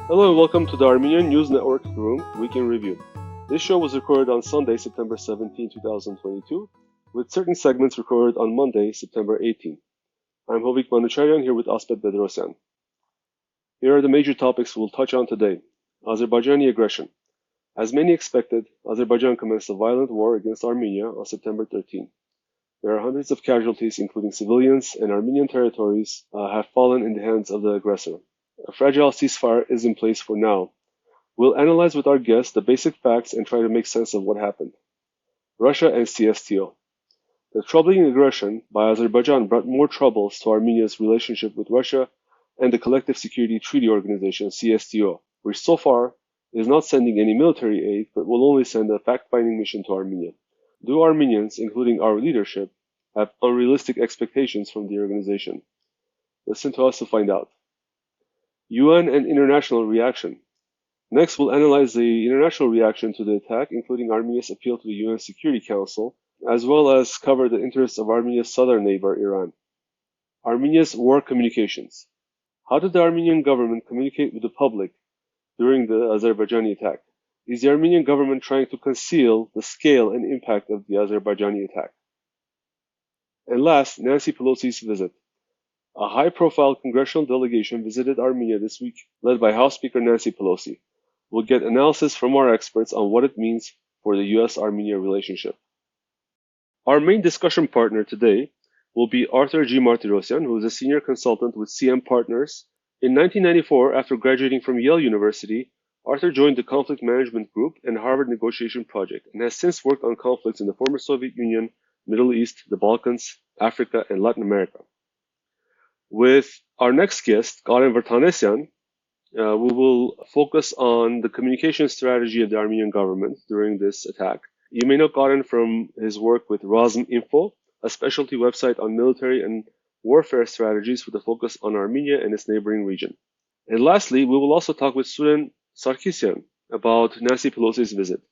Hello and welcome to the Armenian News Network Groong Week in Review. This show was recorded on Sunday, September 17, 2022, with certain segments recorded on Monday, September 18. I'm Hovik Manucharyan here with Vrtanesyan. Here are the major topics we'll touch on today. Azerbaijani aggression. As many expected, Azerbaijan commenced a violent war against Armenia on September 13. There are hundreds of casualties, including civilians, and Armenian territories have fallen in the hands of the aggressor. A fragile ceasefire is in place for now. We'll analyze with our guests the basic facts and try to make sense of what happened. Russia and CSTO. The troubling aggression by Azerbaijan brought more troubles to Armenia's relationship with Russia and the Collective Security Treaty Organization, CSTO, which so far is not sending any military aid but will only send a fact-finding mission to Armenia. Do Armenians, including our leadership, have unrealistic expectations from the organization? Listen to us to find out. UN and international reaction. Next, we'll analyze the international reaction to the attack, including Armenia's appeal to the UN Security Council, as well as cover the interests of Armenia's southern neighbor, Iran. Armenia's war communications. How did the Armenian government communicate with the public during the Azerbaijani attack? Is the Armenian government trying to conceal the scale and impact of the Azerbaijani attack? And last, Nancy Pelosi's visit. A high-profile congressional delegation visited Armenia this week, led by House Speaker Nancy Pelosi. We'll get analysis from our experts on what it means for the US-Armenia relationship. Our main discussion partner today will be Arthur G. Martirosyan, who is a senior consultant with CM Partners. In 1994, after graduating from Yale University, Arthur joined the Conflict Management Group and Harvard Negotiation Project, and has since worked on conflicts in the former Soviet Union, Middle East, the Balkans, Africa, and Latin America. With our next guest, Vrtanesyan, we will focus on the communication strategy of the Armenian government during this attack. You may know Karen from his work with Razm.info, a specialty website on military and warfare strategies with a focus on Armenia and its neighboring region. And lastly, we will also talk with Suren Sargsyan about Nancy Pelosi's visit.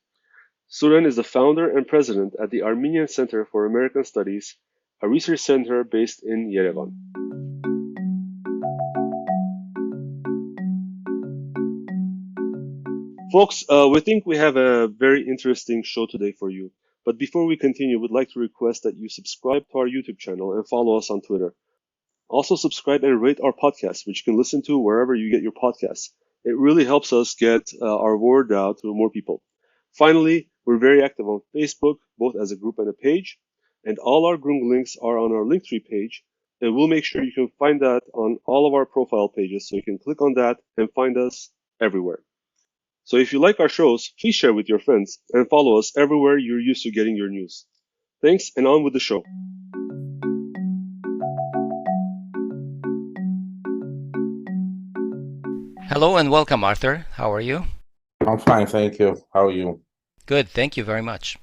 Suren is the founder and president at the Armenian Center for American Studies, a research center based in Yerevan. Folks, we think we have a very interesting show today for you. But before we continue, we'd like to request that you subscribe to our YouTube channel and follow us on Twitter. Also subscribe and rate our podcast, which you can listen to wherever you get your podcasts. It really helps us get our word out to more people. Finally, we're very active on Facebook, both as a group and a page. And all our Groong links are on our Linktree page. And we'll make sure you can find that on all of our profile pages, so you can click on that and find us everywhere. So if you like our shows, please share with your friends and follow us everywhere you're used to getting your news. Thanks, and on with the show. Hello and welcome, Arthur. How are you? I'm fine, thank you. How are you? Good, thank you very much.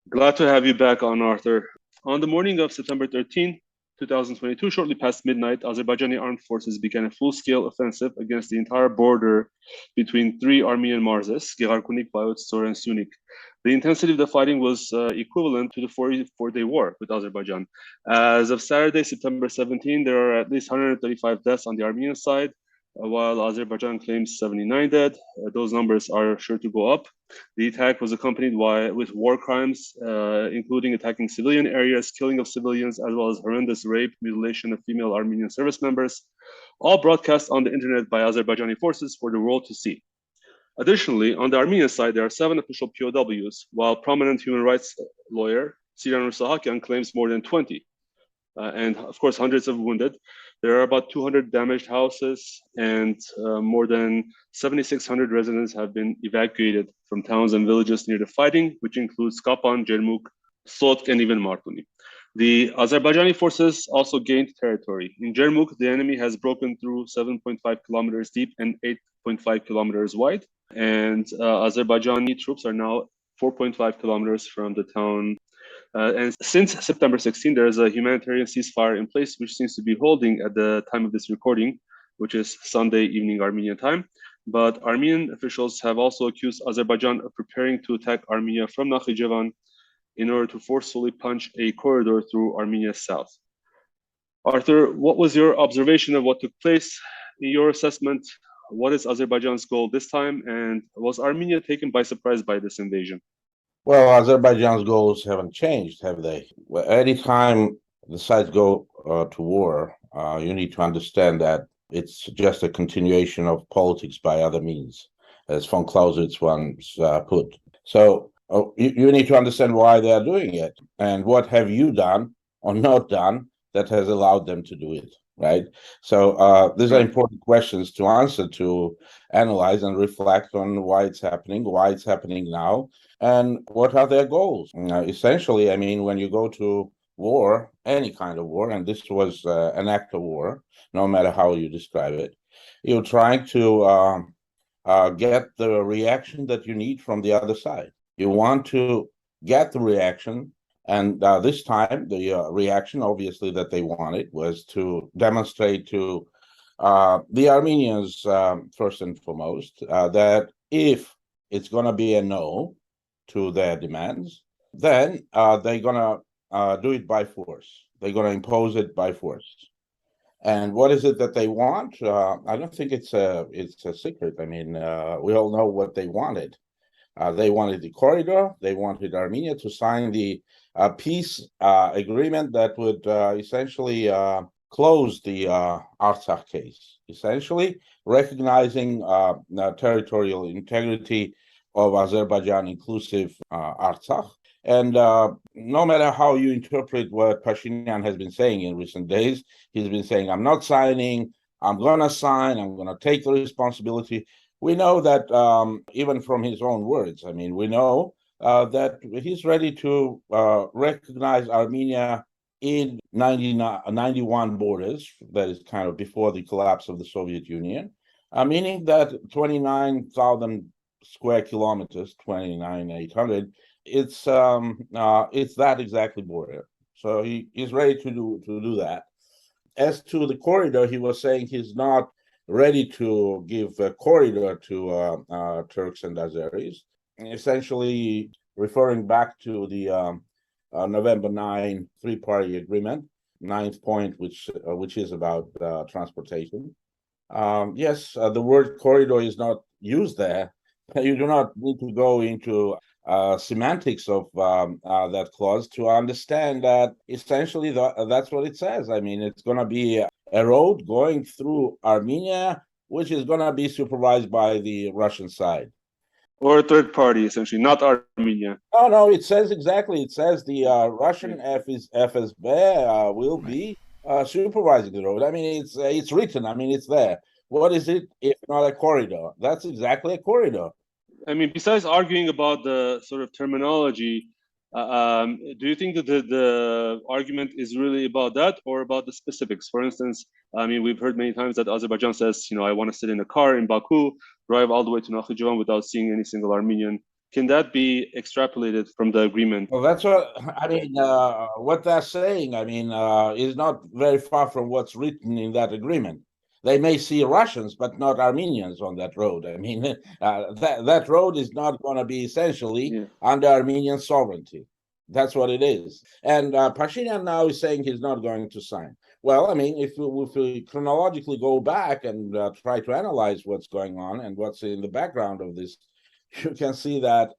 Glad to have you back on, Arthur. On the morning of September 13, 2022, shortly past midnight, Azerbaijani armed forces began a full-scale offensive against the entire border between three Armenian marzes, Gegarkunik, Bayot, Suren Sargsyan. The intensity of the fighting was equivalent to the 44-day war with Azerbaijan. As of Saturday, September 17, there are at least 135 deaths on the Armenian side, while Azerbaijan claims 79 dead. Those numbers are sure to go up. The attack was accompanied with war crimes, including attacking civilian areas, killing of civilians, as well as horrendous rape, mutilation of female Armenian service members, all broadcast on the internet by Azerbaijani forces for the world to see. Additionally, on the Armenian side, there are 7 official POWs, while prominent human rights lawyer Suren Sargsyan claims more than 20. And of course, hundreds of wounded. There are about 200 damaged houses, and more than 7,600 residents have been evacuated from towns and villages near the fighting, which includes Kapan, Jermuk, Sotk, and even Martuni. The Azerbaijani forces also gained territory. In Jermuk, the enemy has broken through 7.5 kilometers deep and 8.5 kilometers wide, and Azerbaijani troops are now 4.5 kilometers from the town. And since September 16, there is a humanitarian ceasefire in place, which seems to be holding at the time of this recording, which is Sunday evening Armenian time. But Armenian officials have also accused Azerbaijan of preparing to attack Armenia from Nakhichevan in order to forcefully punch a corridor through Armenia's south. Arthur, what was your observation of what took place? In your assessment, What is Azerbaijan's goal this time? And was Armenia taken by surprise by this invasion? Well, Azerbaijan's goals haven't changed, have they? Well, anytime the sides go to war, you need to understand that it's just a continuation of politics by other means, as von Clausewitz once put. So you need to understand why they are doing it and what have you done or not done that has allowed them to do it, right? So these are important questions to answer, to analyze and reflect on why it's happening now, and what are their goals. Essentially, I mean, when you go to war, any kind of war, and this was an act of war, no matter how you describe it, you're trying to get the reaction that you need from the other side. You want to get the reaction, and this time the reaction, obviously, that they wanted was to demonstrate to the Armenians, first and foremost, that if it's going to be a no to their demands, then they're going to do it by force. They're going to impose it by force. And what is it that they want? I don't think it's a secret. I mean, we all know what they wanted. They wanted the corridor. They wanted Armenia to sign the peace agreement that would essentially close the Artsakh case, essentially recognizing territorial integrity of Azerbaijan, inclusive Artsakh. And no matter how you interpret what Pashinyan has been saying in recent days, he's been saying, I'm not signing, I'm going to sign, I'm going to take the responsibility. We know that even from his own words, I mean, we know that he's ready to recognize Armenia in 91 borders, that is kind of before the collapse of the Soviet Union, meaning that 29,000 square kilometers, 29,800, it's that exactly border. So he is ready to do that. As to the corridor, he was saying he's not ready to give a corridor to Turks and Azeris, essentially referring back to the November 9 three-party agreement, ninth point, which is about transportation. Yes, the word corridor is not used there. You do not need to go into semantics of that clause to understand that essentially that's what it says. I mean, it's going to be a road going through Armenia, which is going to be supervised by the Russian side. Or a third party, essentially, not Armenia. No, it says exactly. It says the Russian FSB will be supervising the road. I mean, it's written. I mean, it's there. What is it if not a corridor? That's exactly a corridor. I mean, besides arguing about the sort of terminology, do you think that the argument is really about that or about the specifics? For instance, I mean, we've heard many times that Azerbaijan says, I want to sit in a car in Baku, drive all the way to Nakhchivan without seeing any single Armenian. Can that be extrapolated from the agreement? Well, that's what I mean. What they're saying, I mean, is not very far from what's written in that agreement. They may see Russians, but not Armenians on that road. I mean, that road is not going to be essentially under Armenian sovereignty. That's what it is. And Pashinyan now is saying he's not going to sign. Well, I mean, if we chronologically go back and try to analyze what's going on and what's in the background of this, you can see that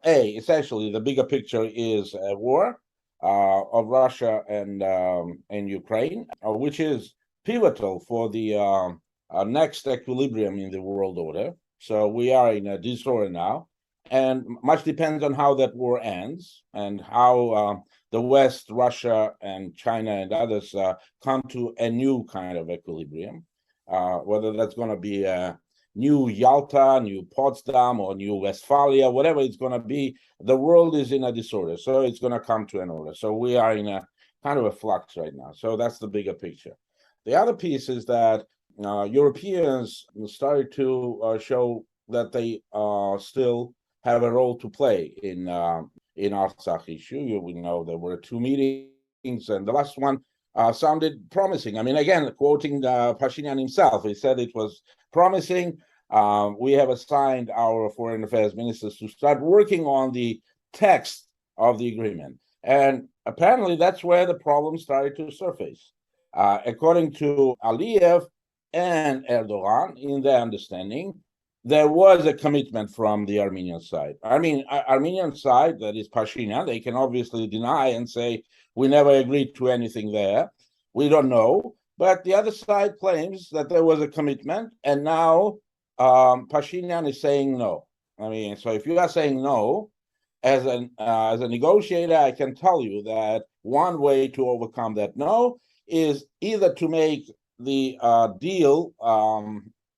essentially the bigger picture is a war of Russia and Ukraine, which is pivotal for the next equilibrium in the world order. So we are in a disorder now, and much depends on how that war ends and how the West, Russia, and China and others come to a new kind of equilibrium, whether that's going to be a new Yalta, new Potsdam, or new Westphalia, whatever it's going to be. The world is in a disorder, so it's going to come to an order. So we are in a kind of a flux right now. So that's the bigger picture. The other piece is that Europeans started to show that they still have a role to play in Artsakh issue. We know there were 2 meetings, and the last one sounded promising. I mean, again, quoting Pashinyan himself, he said it was promising. We have assigned our foreign affairs ministers to start working on the text of the agreement. And apparently that's where the problem started to surface. According to Aliyev, and Erdogan, in their understanding, there was a commitment from the Armenian side. I mean, Armenian side, that is Pashinyan, they can obviously deny and say, we never agreed to anything there. We don't know. But the other side claims that there was a commitment, and now Pashinyan is saying no. I mean, so if you are saying no, as a negotiator, I can tell you that one way to overcome that no is either to make the deal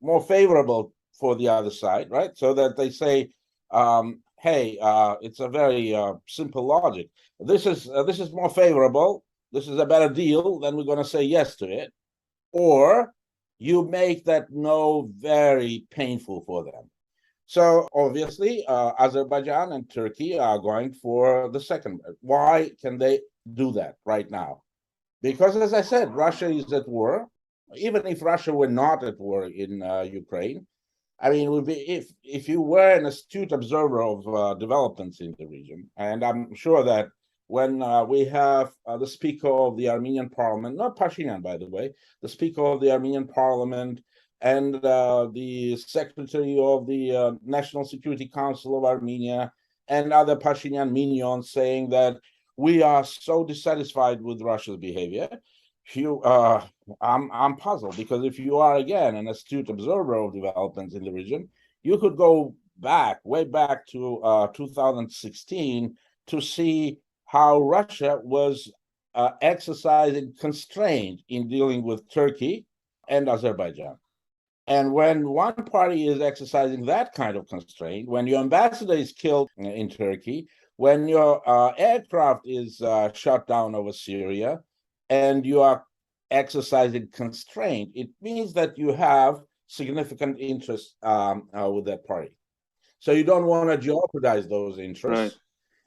more favorable for the other side, right? So that they say, hey, it's a very simple logic. This is more favorable. This is a better deal. Then we're going to say yes to it. Or you make that no very painful for them. So obviously, Azerbaijan and Turkey are going for the second. Why can they do that right now? Because, as I said, Russia is at war. Even if Russia were not at war in Ukraine, I mean, if you were an astute observer of developments in the region, and I'm sure that when we have the Speaker of the Armenian Parliament, not Pashinyan, by the way, the Speaker of the Armenian Parliament and the Secretary of the National Security Council of Armenia and other Pashinyan minions saying that we are so dissatisfied with Russia's behavior, I'm puzzled, because if you are again an astute observer of developments in the region, you could go back, way back to 2016 to see how Russia was exercising constraint in dealing with Turkey and Azerbaijan. And when one party is exercising that kind of constraint, when your ambassador is killed in Turkey, when your aircraft is shot down over Syria, and you are exercising constraint, it means that you have significant interest with that party. So you don't want to jeopardize those interests. Right.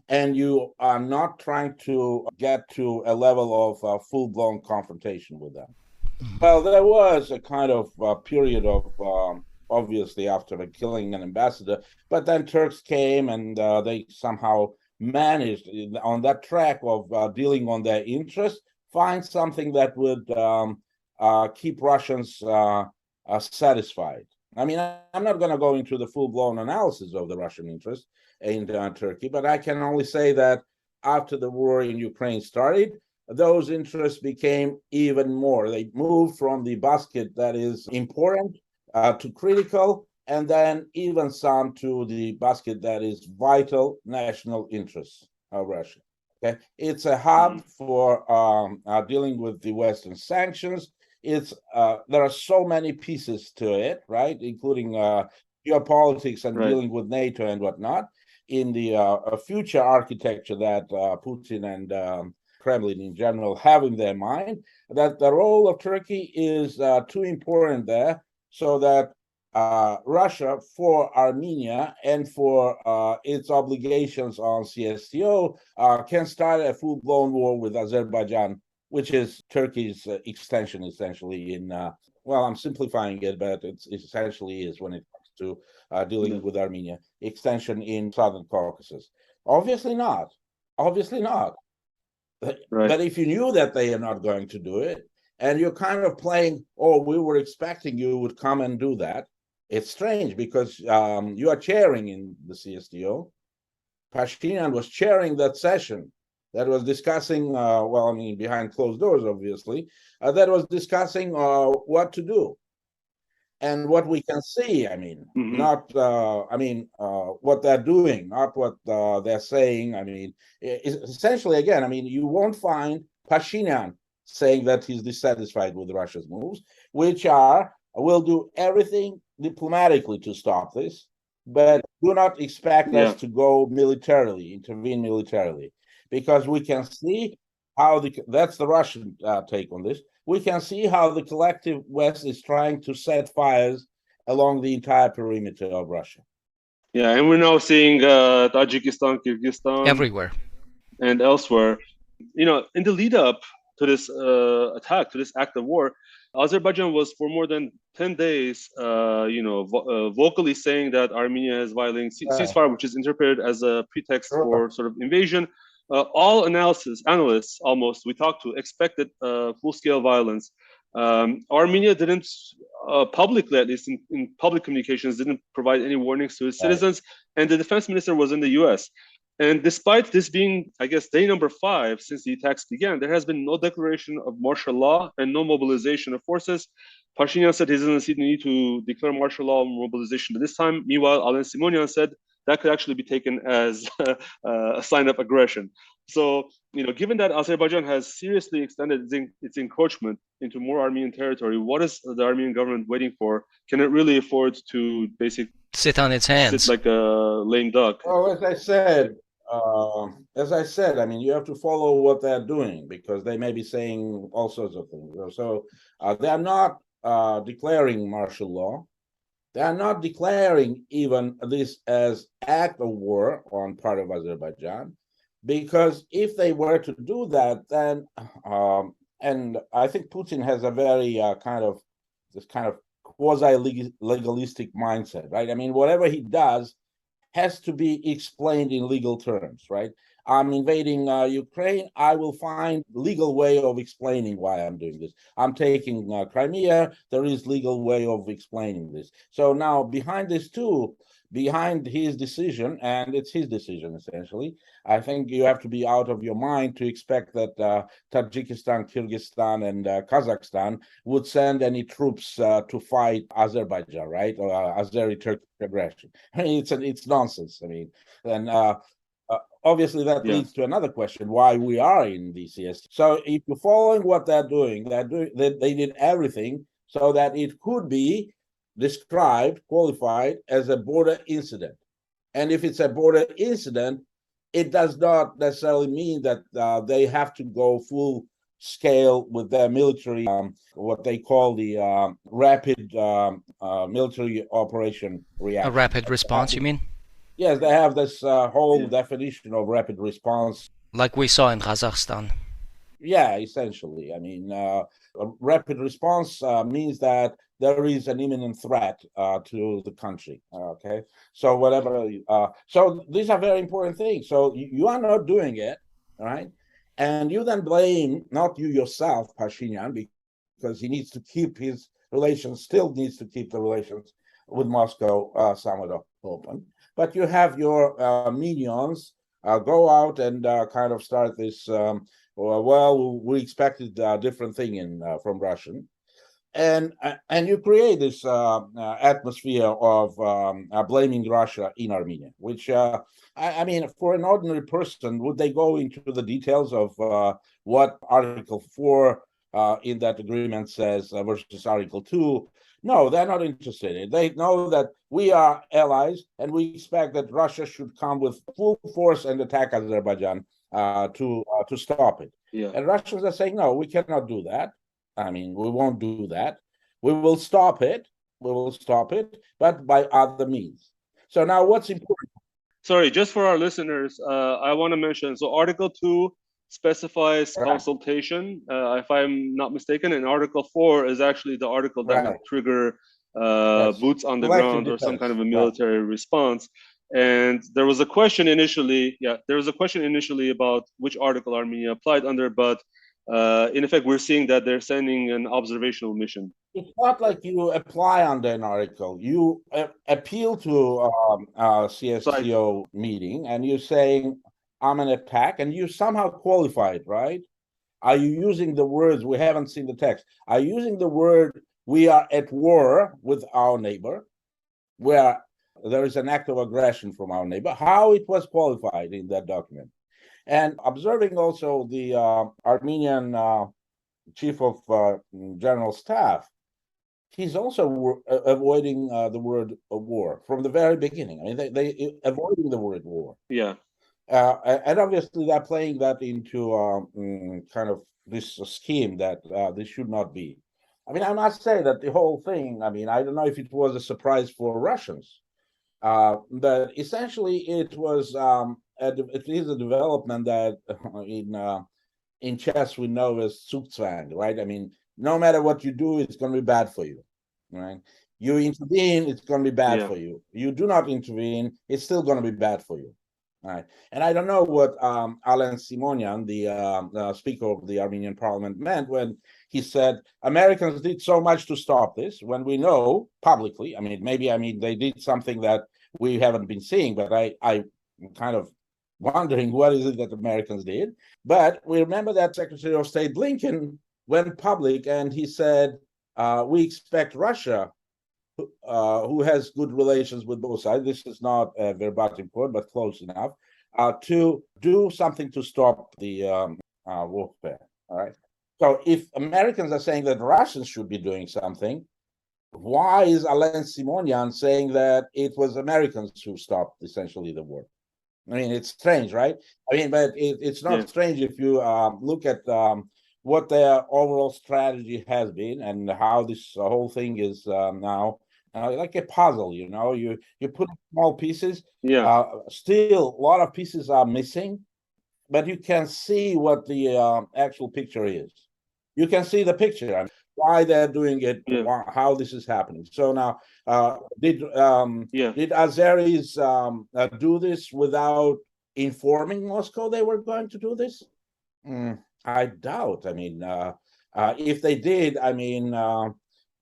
And you are not trying to get to a level of full-blown confrontation with them. Well, there was a kind of period of, obviously, after killing an ambassador, but then Turks came and they somehow managed on that track of dealing on their interests, find something that would keep Russians satisfied. I mean, I'm not going to go into the full-blown analysis of the Russian interest in Turkey, but I can only say that after the war in Ukraine started, those interests became even more. They moved from the basket that is important to critical, and then even some to the basket that is vital national interests of Russia. Okay, it's a hub for dealing with the Western sanctions. It's there are so many pieces to it, right, including geopolitics and dealing with NATO and whatnot in the future architecture that Putin and Kremlin in general have in their mind, that the role of Turkey is too important there, so that Russia, for Armenia and for its obligations on CSTO, can start a full-blown war with Azerbaijan, which is Turkey's extension, essentially, in, well, I'm simplifying it, but it essentially is when it comes to dealing with Armenia, extension in Southern Caucasus. Obviously not. Obviously not. Right. But if you knew that they are not going to do it, and you're kind of playing, oh, we were expecting you would come and do that, it's strange, because you are chairing in the CSTO. Pashinyan was chairing that session that was discussing, well, I mean, behind closed doors, obviously, that was discussing what to do. And what we can see, I mean, not, what they're doing, not what they're saying. I mean, essentially, again, I mean, you won't find Pashinyan saying that he's dissatisfied with Russia's moves, which are, we'll do everything diplomatically to stop this, but do not expect us to go militarily, intervene militarily, because we can see how that's the Russian take on this. We can see how the collective West is trying to set fires along the entire perimeter of Russia. Yeah, and we're now seeing Tajikistan, Kyrgyzstan, everywhere, and elsewhere. You know, in the lead up to this attack, to this act of war, Azerbaijan was for more than 10 days, vocally saying that Armenia is violating ceasefire, which is interpreted as a pretext for sort of invasion. All analysts almost we talked to expected full-scale violence. Armenia didn't publicly, at least in public communications, didn't provide any warnings to its citizens, and the defense minister was in the US. And despite this being, I guess, day number 5 since the attacks began, there has been no declaration of martial law and no mobilization of forces. Pashinyan said he doesn't see the need to declare martial law or mobilization at this time. Meanwhile, Alen Simonyan said that could actually be taken as a sign of aggression. So, given that Azerbaijan has seriously extended its encroachment into more Armenian territory, what is the Armenian government waiting for? Can it really afford to basically sit on its hands? Sit like a lame duck? Oh, as I said, I mean, you have to follow what they're doing because they may be saying all sorts of things. So they are not declaring martial law. They are not declaring even this as act of war on part of Azerbaijan, because if they were to do that, then and I think Putin has a very kind of quasi-legalistic mindset, right? I mean, whatever he does has to be explained in legal terms, right? I'm invading Ukraine. I will find legal way of explaining why I'm doing this. I'm taking Crimea. There is legal way of explaining this. So now behind this too, behind his decision, and it's his decision essentially, I think you have to be out of your mind to expect that Tajikistan, Kyrgyzstan, and Kazakhstan would send any troops to fight Azerbaijan, right? Or Azeri-Turkish aggression. I mean, it's nonsense. I mean, and obviously that leads to another question: why we are in the CSTO? So if you're following what they're doing, they did everything so that it could be described, qualified as a border incident. And if it's a border incident, it does not necessarily mean that they have to go full scale with their military, what they call the rapid military operation reaction. A rapid response, you mean? Yes, they have this whole definition of rapid response. Like we saw in Kazakhstan. Yeah, essentially. I mean, a rapid response means that there is an imminent threat to the country. Okay, so whatever. So these are very important things. So you are not doing it, right? And you then blame not you yourself, Pashinyan, because he needs to keep his relations, still needs to keep the relations with Moscow somewhat open. But you have your minions go out and kind of start this. Well, we expected a different thing from Russian, and you create this atmosphere of blaming Russia in Armenia, which I mean, for an ordinary person, would they go into the details of what Article 4 in that agreement says versus Article 2? No, they're not interested. They know that we are allies, and we expect that Russia should come with full force and attack Azerbaijan to stop it. Yeah. And Russians are saying, no, we cannot do that. I mean, we won't do that. We will stop it. We will stop it, but by other means. So now what's important? Sorry, just for our listeners, I want to mention, so Article 2 specifies consultation, if I'm not mistaken, and Article 4 is actually the article that would trigger boots on the ground or some kind of a military response. And there was a question initially, about which article Armenia applied under, but in effect, we're seeing that they're sending an observational mission. It's not like you apply under an article. You appeal to a CSTO meeting, and you're saying, I'm an attack, and you somehow qualify it, right? Are you using the words, we haven't seen the text, are you using the word, we are at war with our neighbor, where there is an act of aggression from our neighbor, how it was qualified in that document? And observing also the Armenian chief of general staff, he's also avoiding the word war from the very beginning. I mean, they avoiding the word war. Yeah. And obviously they're playing that into kind of this scheme that this should not be. I mean, I must say that the whole thing, I mean, I don't know if it was a surprise for Russians, that essentially it was, it is a development that in chess we know as Zugzwang, right? I mean, no matter what you do, it's going to be bad for you, right? You intervene, it's going to be bad for you. You do not intervene, it's still going to be bad for you. Right. And I don't know what Alan Simonyan, the Speaker of the Armenian Parliament, meant when he said Americans did so much to stop this, when we know publicly, maybe they did something that we haven't been seeing, but I'm kind of wondering what is it that Americans did. But we remember that Secretary of State Blinken went public and he said, we expect Russia, who has good relations with both sides, this is not a verbatim quote, but close enough, to do something to stop the warfare. All right. So if Americans are saying that Russians should be doing something, why is Alen Simonyan saying that it was Americans who stopped essentially the war? I mean, it's strange, right? I mean, but it's not strange if you look at what their overall strategy has been and how this whole thing is now like a puzzle. You know, you put small pieces. Still, a lot of pieces are missing, but you can see what the actual picture is. You can see the picture. I mean, why they're doing it, how this is happening. So now, did Azeris do this without informing Moscow they were going to do this? I doubt. I mean, if they did,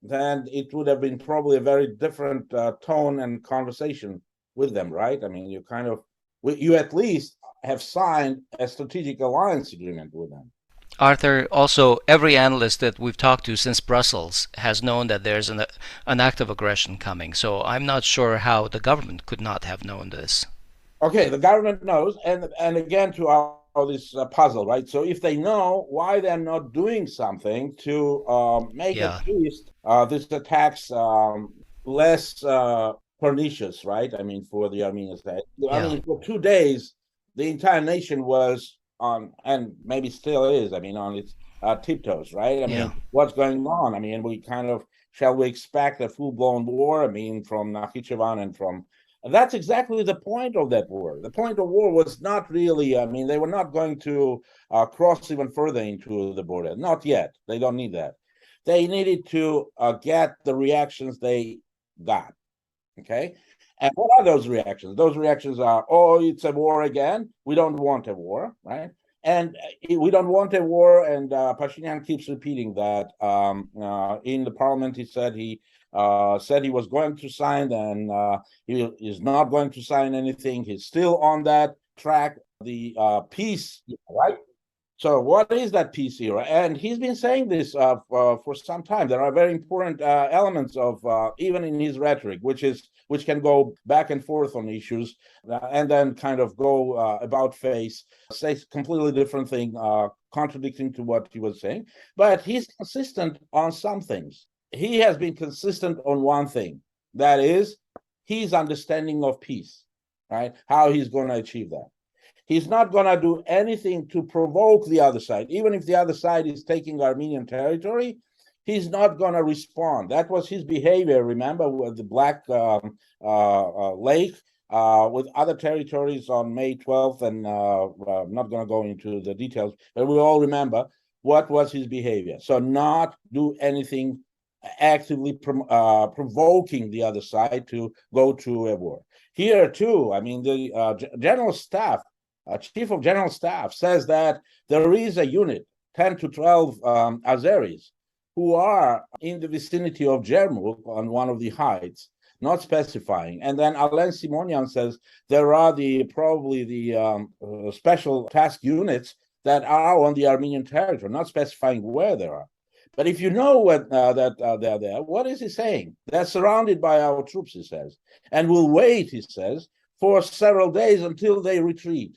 then it would have been probably a very different tone and conversation with them, right? I mean, you at least have signed a strategic alliance agreement with them. Arthur, also, every analyst that we've talked to since Brussels has known that there's an act of aggression coming. So I'm not sure how the government could not have known this. Okay, the government knows, and again, to all this puzzle, right? So if they know, why they're not doing something to make at least these attacks less pernicious, right? I mean, for the Armenian side. I mean, for 2 days, the entire nation was on, and maybe still is, on its tiptoes, right? I mean, what's going on? I mean, shall we expect a full-blown war? I mean, from Nakhichevan and from... That's exactly the point of that war. The point of war was not really, they were not going to cross even further into the border. Not yet. They don't need that. They needed to get the reactions they got. Okay? And what are those reactions? Those reactions are, oh, it's a war again. We don't want a war, right? And we don't want a war. And Pashinyan keeps repeating that. In the parliament, he said he was going to sign, and he is not going to sign anything. He's still on that track. The peace, right? So what is that peace era? And he's been saying this for some time. There are very important elements of even in his rhetoric, which can go back and forth on issues, and then kind of go about face, say completely different thing, contradicting to what he was saying. But he's consistent on some things. He has been consistent on one thing, that is his understanding of peace, right? How he's going to achieve that. He's not going to do anything to provoke the other side. Even if the other side is taking Armenian territory, he's not going to respond. That was his behavior, remember, with the Black Lake, with other territories on May 12th, and I'm not going to go into the details, but we all remember what was his behavior. So not do anything actively provoking the other side to go to a war. Here, too, the General Staff, Chief of General Staff says that there is a unit, 10 to 12 Azeris, who are in the vicinity of Jermuk on one of the heights, not specifying. And then Alen Simonyan says there are probably the special task units that are on the Armenian territory, not specifying where they are. But if you know that they're there, what is he saying? They're surrounded by our troops, he says, and will wait, he says, for several days until they retreat.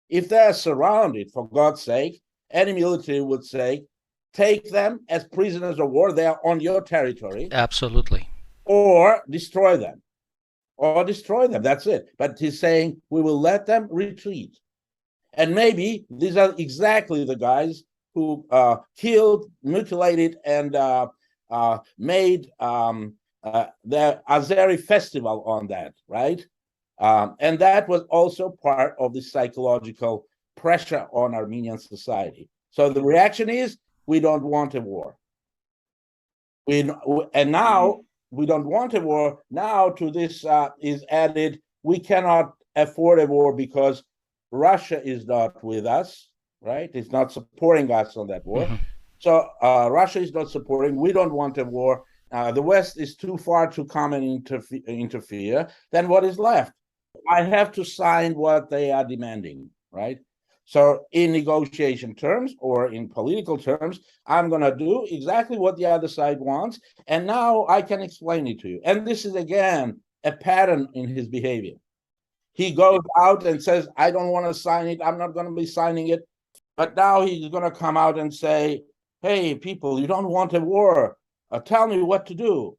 If they're surrounded, for God's sake, any military would say, take them as prisoners of war. They are on your territory. Absolutely. Or destroy them. That's it. But he's saying, we will let them retreat. And maybe these are exactly the guys who killed, mutilated, and made the Azeri festival on that, right? And that was also part of the psychological pressure on Armenian society. So the reaction is, we don't want a war. And now we don't want a war. Now to this is added, we cannot afford a war because Russia is not with us, right? It's not supporting us on that war. So Russia is not supporting. We don't want a war. The West is too far to come and interfere. Then what is left? I have to sign what they are demanding, right? So in negotiation terms or in political terms, I'm going to do exactly what the other side wants. And now I can explain it to you. And this is, again, a pattern in his behavior. He goes out and says, I don't want to sign it. I'm not going to be signing it. But now he's going to come out and say, hey, people, you don't want a war. Tell me what to do.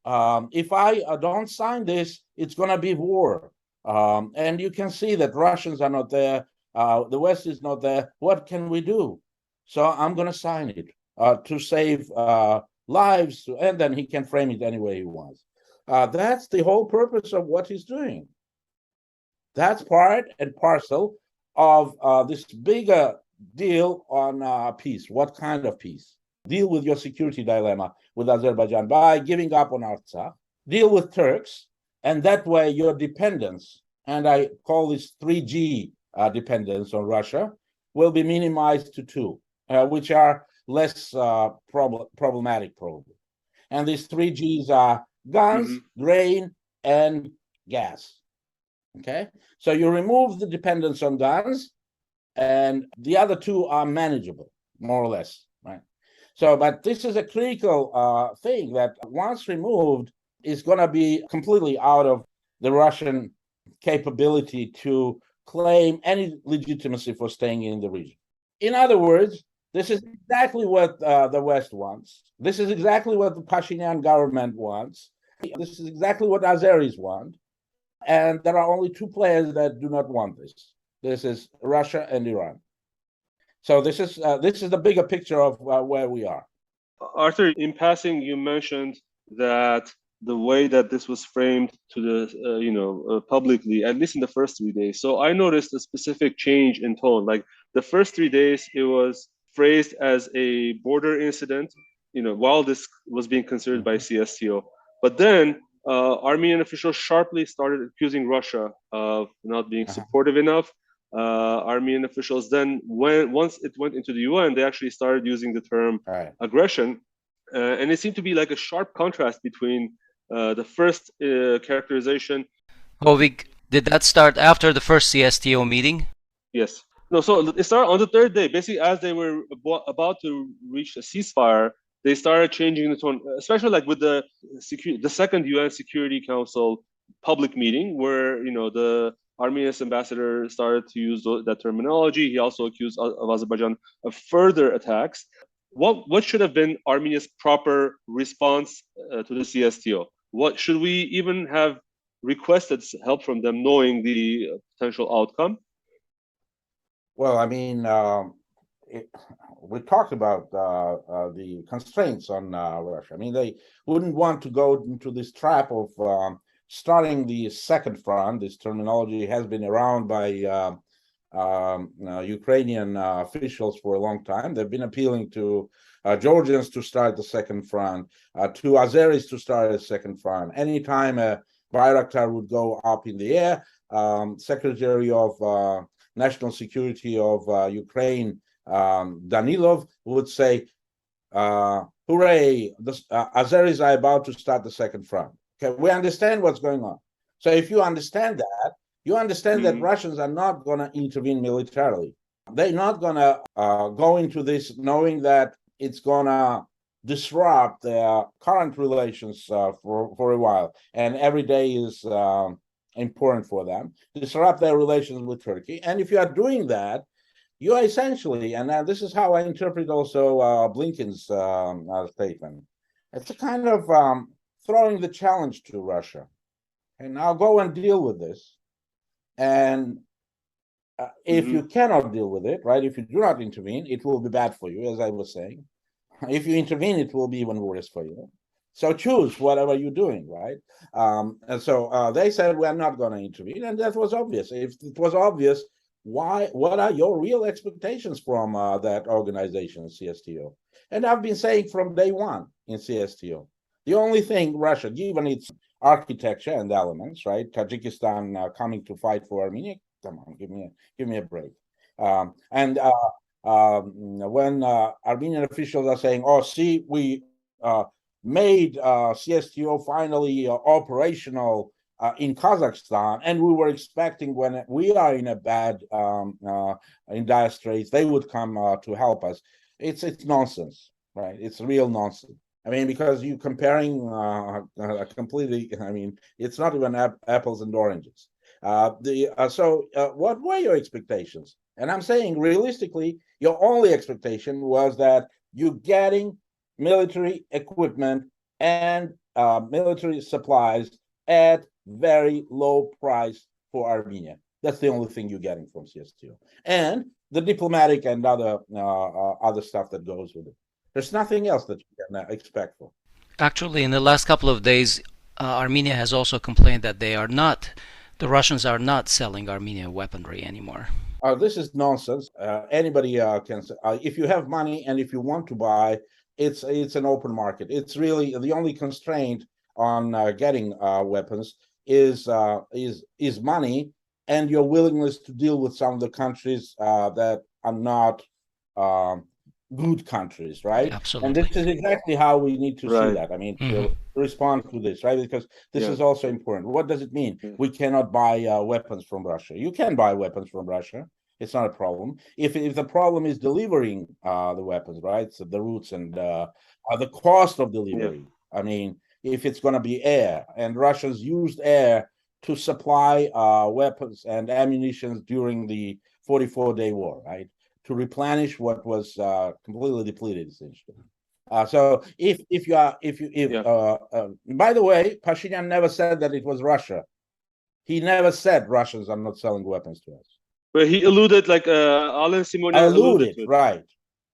If I don't sign this, it's going to be war. And you can see that Russians are not there. The West is not there. What can we do? So I'm going to sign it to save lives. And then he can frame it any way he wants. That's the whole purpose of what he's doing. That's part and parcel of this bigger deal on peace. What kind of peace? Deal with your security dilemma with Azerbaijan by giving up on Artsakh. Deal with Turks, and that way your dependence, and I call this 3G dependence on Russia, will be minimized to 2, which are less problematic probably. And these 3Gs are guns, grain, and gas. Okay, so you remove the dependence on guns, and the other 2 are manageable, more or less, right? So, but this is a critical thing that once removed is going to be completely out of the Russian capability to claim any legitimacy for staying in the region. In other words, this is exactly what the West wants. This is exactly what the Pashinyan government wants. This is exactly what Azeris want. And there are only 2 players that do not want this. This is Russia and Iran. So this is the bigger picture of where we are. Arthur, in passing, you mentioned that the way that this was framed to the publicly, at least in the first 3 days. So I noticed a specific change in tone. Like the first 3 days, it was phrased as a border incident, while this was being considered by CSTO. But then Armenian officials sharply started accusing Russia of not being supportive enough. Armenian officials then, once it went into the UN, they actually started using the term aggression. And it seemed to be like a sharp contrast between the first characterization. Hovig, did that start after the first CSTO meeting? Yes. No, so it started on the 3rd day. Basically, as they were about to reach a ceasefire, they started changing the tone, especially like with the second UN Security Council public meeting, where the Armenia's ambassador started to use that terminology. He also accused of Azerbaijan of further attacks. What should have been Armenia's proper response to the CSTO? What should we even have requested help from them, knowing the potential outcome? Well, I mean, we talked about the constraints on Russia. I mean, they wouldn't want to go into this trap of starting the second front. This terminology has been around by Ukrainian officials for a long time. They've been appealing to Georgians to start the second front, to Azeris to start a second front. Anytime a Bayraktar would go up in the air, Secretary of National Security of Ukraine, Danilov, would say, hooray, the Azeris are about to start the second front. Okay, we understand what's going on. So if you understand that, you understand that Russians are not going to intervene militarily. They're not going to go into this knowing that it's going to disrupt their current relations for a while. And every day is important for them. Disrupt their relations with Turkey. And if you are doing that, you are essentially, and this is how I interpret also Blinken's statement, it's a kind of throwing the challenge to Russia. And now go and deal with this. And if you cannot deal with it, right, if you do not intervene, it will be bad for you, as I was saying. If you intervene, it will be even worse for you. So choose whatever you're doing, right? And so they said, we're not going to intervene. And that was obvious. If it was obvious, what are your real expectations from that organization, CSTO? And I've been saying from day one in CSTO, the only thing Russia, given its architecture and elements, right, Tajikistan coming to fight for Armenia, come on, give me a break. And when Armenian officials are saying, "Oh, see, we made CSTO finally operational in Kazakhstan, and we were expecting when we are in a bad in dire straits, they would come to help us." It's nonsense, right? It's real nonsense. I mean, because you're comparing completely. I mean, it's not even apples and oranges. So, what were your expectations? And I'm saying, realistically, your only expectation was that you're getting military equipment and military supplies at very low price for Armenia. That's the only thing you're getting from CSTO, and the diplomatic and other stuff that goes with it. There's nothing else that you can expect for. Actually, in the last couple of days, Armenia has also complained that the Russians are not selling Armenia weaponry anymore. This is nonsense. Anybody can say, if you have money and if you want to buy, it's an open market. It's really the only constraint on getting weapons is money and your willingness to deal with some of the countries that are not good countries, right? Absolutely. And this is exactly how we need to see that. I mean, Mm-hmm. to respond to this, right? Because this is also important. What does it mean? We cannot buy weapons from Russia. You can buy weapons from Russia. It's not a problem. If the problem is delivering the weapons, right? So the routes and the cost of delivery. I mean, if it's going to be air, and Russians used air to supply weapons and ammunition during the 44-day war, right? To replenish what was completely depleted, essentially. So by the way, Pashinyan never said that it was Russia. He never said Russians are not selling weapons to us. But he alluded, like Alan Simonian alluded to it. Right.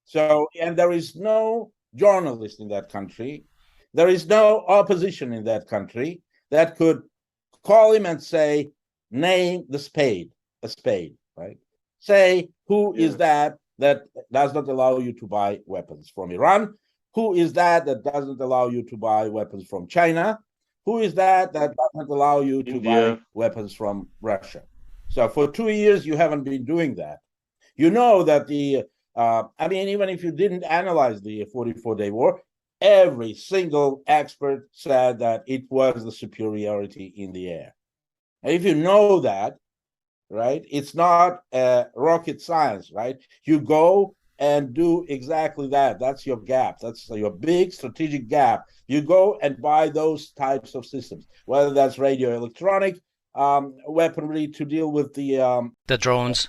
So, and there is no journalist in that country. There is no opposition in that country that could call him and say, name a spade, right? Say, who is that does not allow you to buy weapons from Iran? Who is that doesn't allow you to buy weapons from China? Who is that doesn't allow you to buy weapons from Russia? So for 2 years, you haven't been doing that. You know that I mean, even if you didn't analyze the 44-day war, every single expert said that it was the superiority in the air. And if you know that, right, it's not rocket science, right? You go and do exactly that. That's your gap. That's your big strategic gap. You go and buy those types of systems, whether that's radio electronic weaponry to deal with the drones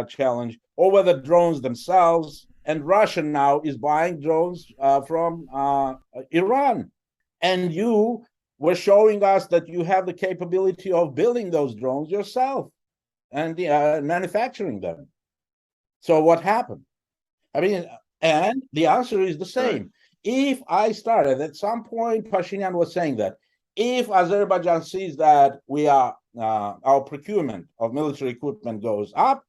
challenge, or whether drones themselves. And Russia now is buying drones from Iran, and you were showing us that you have the capability of building those drones yourself and manufacturing them. So what happened? I mean, and the answer is the same. Right. If I started at some point, Pashinyan was saying that if Azerbaijan sees that we are our procurement of military equipment goes up,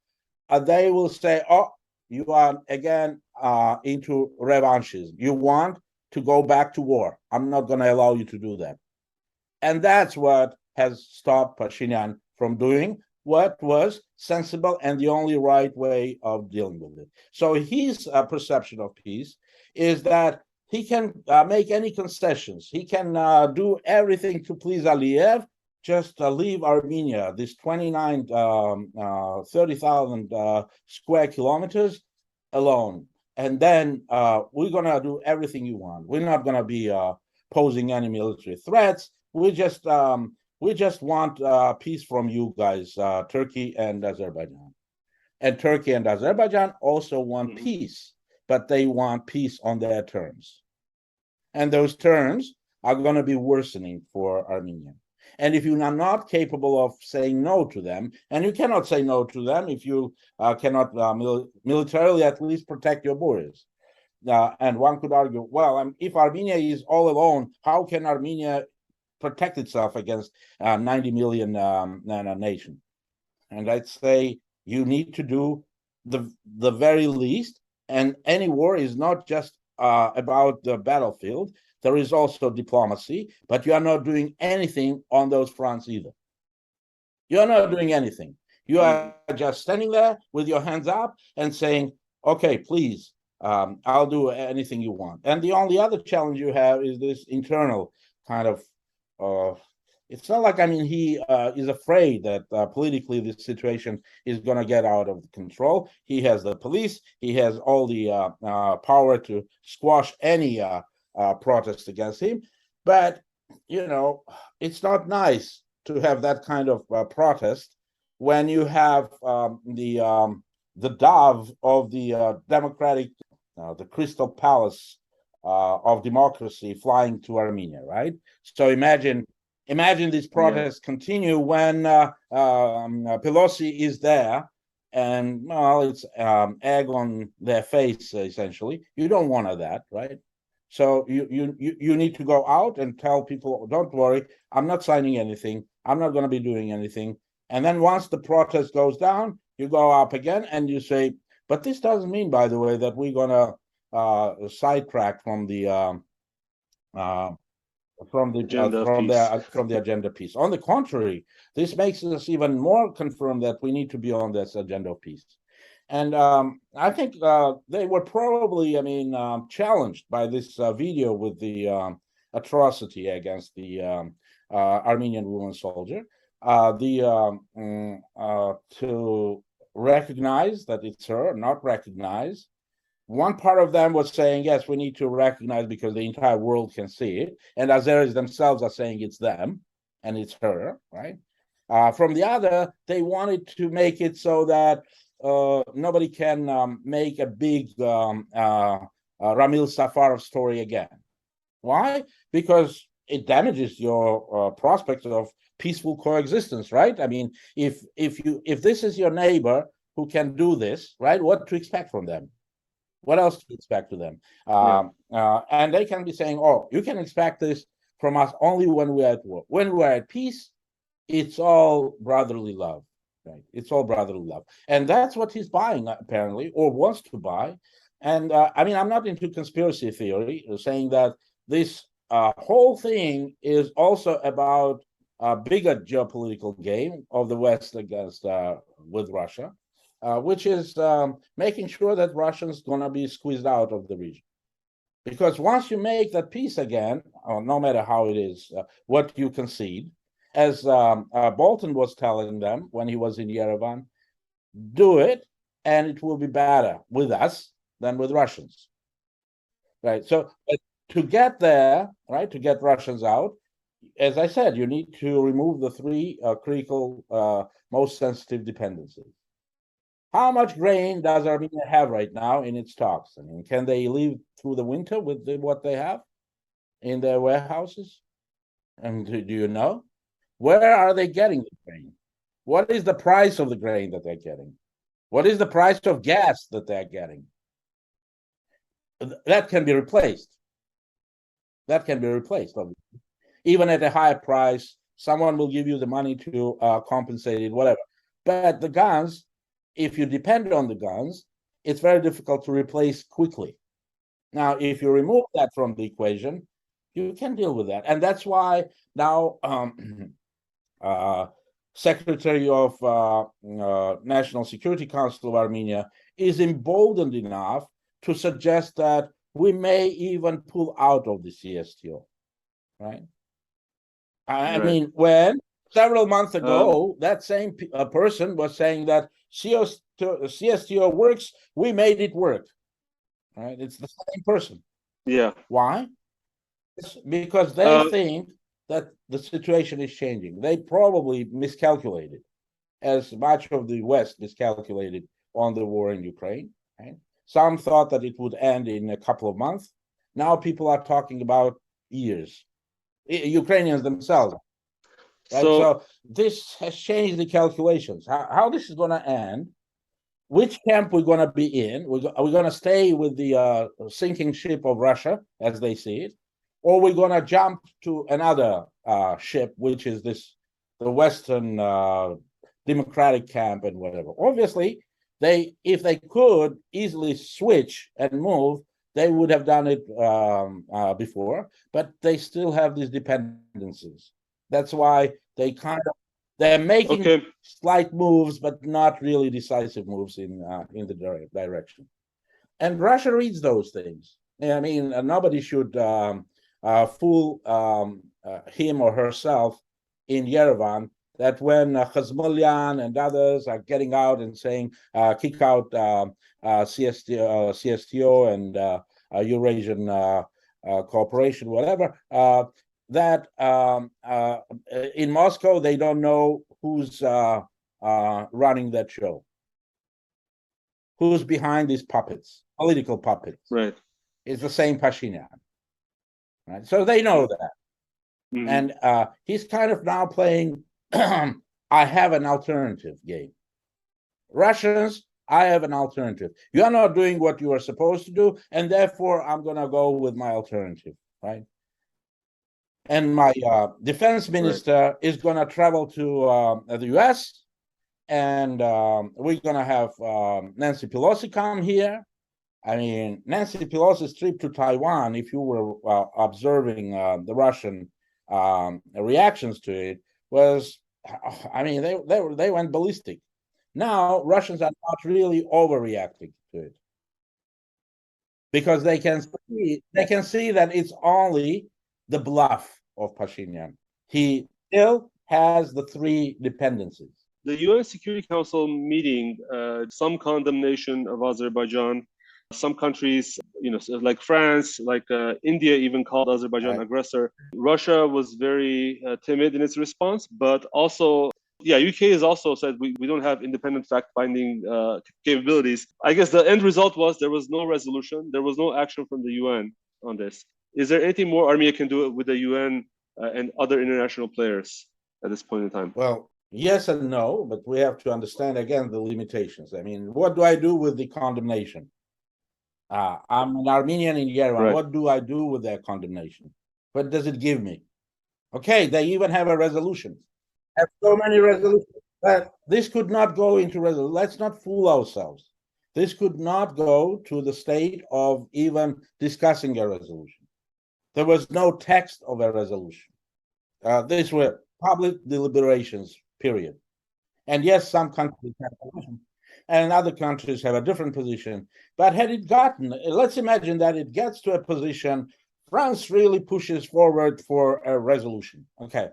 they will say, "Oh, you are again into revanchism. You want to go back to war. I'm not going to allow you to do that." And that's what has stopped Pashinyan from doing what was sensible and the only right way of dealing with it. So his perception of peace is that he can make any concessions. He can do everything to please Aliyev, just leave Armenia, this 30,000 square kilometers alone. And then we're going to do everything you want. We're not going to be posing any military threats. We just want peace from you guys, Turkey and Azerbaijan. And Turkey and Azerbaijan also want peace, but they want peace on their terms. And those terms are going to be worsening for Armenia. And if you are not capable of saying no to them, and you cannot say no to them if you cannot militarily at least protect your borders. And one could argue, well, if Armenia is all alone, how can Armenia protect itself against 90 million nation? And I'd say you need to do the very least. And any war is not just about the battlefield. There is also diplomacy, but you are not doing anything on those fronts either. You are not doing anything. You are just standing there with your hands up and saying, okay, please, I'll do anything you want. And the only other challenge you have is this internal kind of, it's not like, I mean, he is afraid that politically this situation is going to get out of control. He has the police. He has all the power to squash any protest against him. But, you know, it's not nice to have that kind of protest when you have the dove of the democratic, the crystal palace of democracy flying to Armenia, right? So imagine these protests continue when Pelosi is there, and well, it's egg on their face essentially. You don't want that, right? So you need to go out and tell people, don't worry, I'm not signing anything. I'm not going to be doing anything. And then once the protest goes down, you go up again and you say, but this doesn't mean, by the way, that we're going to sidetrack from the agenda piece. On the contrary, this makes us even more confirm that we need to be on this agenda of peace. And I think they were probably, I mean, challenged by this video with the atrocity against the Armenian woman soldier, to recognize that it's her, not recognize. One part of them was saying, yes, we need to recognize because the entire world can see it. And Azeris themselves are saying it's them and it's her, right? From the other, they wanted to make it so that nobody can make a big Ramil Safarov story again. Why? Because it damages your prospects of peaceful coexistence, right? I mean, if this is your neighbor who can do this, right? What to expect from them? What else to expect to them? And they can be saying, oh, you can expect this from us only when we're at war. When we're at peace, it's all brotherly love, right? It's all brotherly love. And that's what he's buying, apparently, or wants to buy. And I mean, I'm not into conspiracy theory, saying that this whole thing is also about a bigger geopolitical game of the West against with Russia. Which is making sure that Russians going to be squeezed out of the region. Because once you make that peace again, no matter how it is, what you concede, as Bolton was telling them when he was in Yerevan, do it, and it will be better with us than with Russians. Right? So to get there, right, to get Russians out, as I said, you need to remove the three critical, most sensitive dependencies. How much grain does Armenia have right now in its stocks? I mean, can they live through the winter with what they have in their warehouses? And do you know? Where are they getting the grain? What is the price of the grain that they're getting? What is the price of gas that they're getting? That can be replaced. That can be replaced, obviously. Even at a higher price, someone will give you the money to compensate it, whatever. But the guns, if you depend on the guns, it's very difficult to replace quickly. Now, if you remove that from the equation, you can deal with that. And that's why now Secretary of National Security Council of Armenia is emboldened enough to suggest that we may even pull out of the CSTO, right? I mean, when several months ago, that same person was saying that CSTO works, we made it work. Right? It's the same person. Yeah. Why? Because they think that the situation is changing. They probably miscalculated, as much of the West miscalculated on the war in Ukraine. Right? Some thought that it would end in a couple of months. Now people are talking about years. Ukrainians themselves. Right? So this has changed the calculations. How this is going to end, which camp we're going to be in. Are we going to stay with the sinking ship of Russia, as they see it, or we're going to jump to another ship, which is the Western democratic camp and whatever. Obviously, if they could easily switch and move, they would have done it before, but they still have these dependencies. That's why they kind of They're making Okay. slight moves, but not really decisive moves in the direction. And Russia reads those things. I mean, nobody should fool him or herself in Yerevan that when Khazmulyan and others are getting out and saying, kick out CSTO and Eurasian Cooperation, whatever, that in Moscow, they don't know who's running that show. Who's behind these puppets, political puppets. Right. It's the same Pashinyan. Right? So they know that. Mm-hmm. And he's kind of now playing, I have an alternative game. Russians, I have an alternative. You are not doing what you are supposed to do, and therefore I'm going to go with my alternative, right? And my defense minister is going to travel to the US, and we're going to have Nancy Pelosi come here. I mean, Nancy Pelosi's trip to Taiwan, if you were observing the Russian reactions to it, was, I mean, they went ballistic. Now, Russians are not really overreacting to it because they can see that it's only the bluff of Pashinyan. He still has the three dependencies. The UN Security Council meeting, some condemnation of Azerbaijan. Some countries, like France, like India, even called Azerbaijan aggressor. Russia was very timid in its response, but also, UK has also said we don't have independent fact-finding capabilities. I guess the end result was there was no resolution, there was no action from the UN on this. Is there anything more Armenia can do with the UN and other international players at this point in time? Well, yes and no, but we have to understand again the limitations. I mean, what do I do with the condemnation? I'm an Armenian in Yerevan. Right. What do I do with their condemnation? What does it give me? Okay, they even have a resolution. Have so many resolutions. But this could not go into resolution. Let's not fool ourselves. This could not go to the state of even discussing a resolution. There was no text of a resolution. These were public deliberations, period. And yes, some countries have a position, and other countries have a different position. But had it gotten, let's imagine that it gets to a position, France really pushes forward for a resolution. Okay.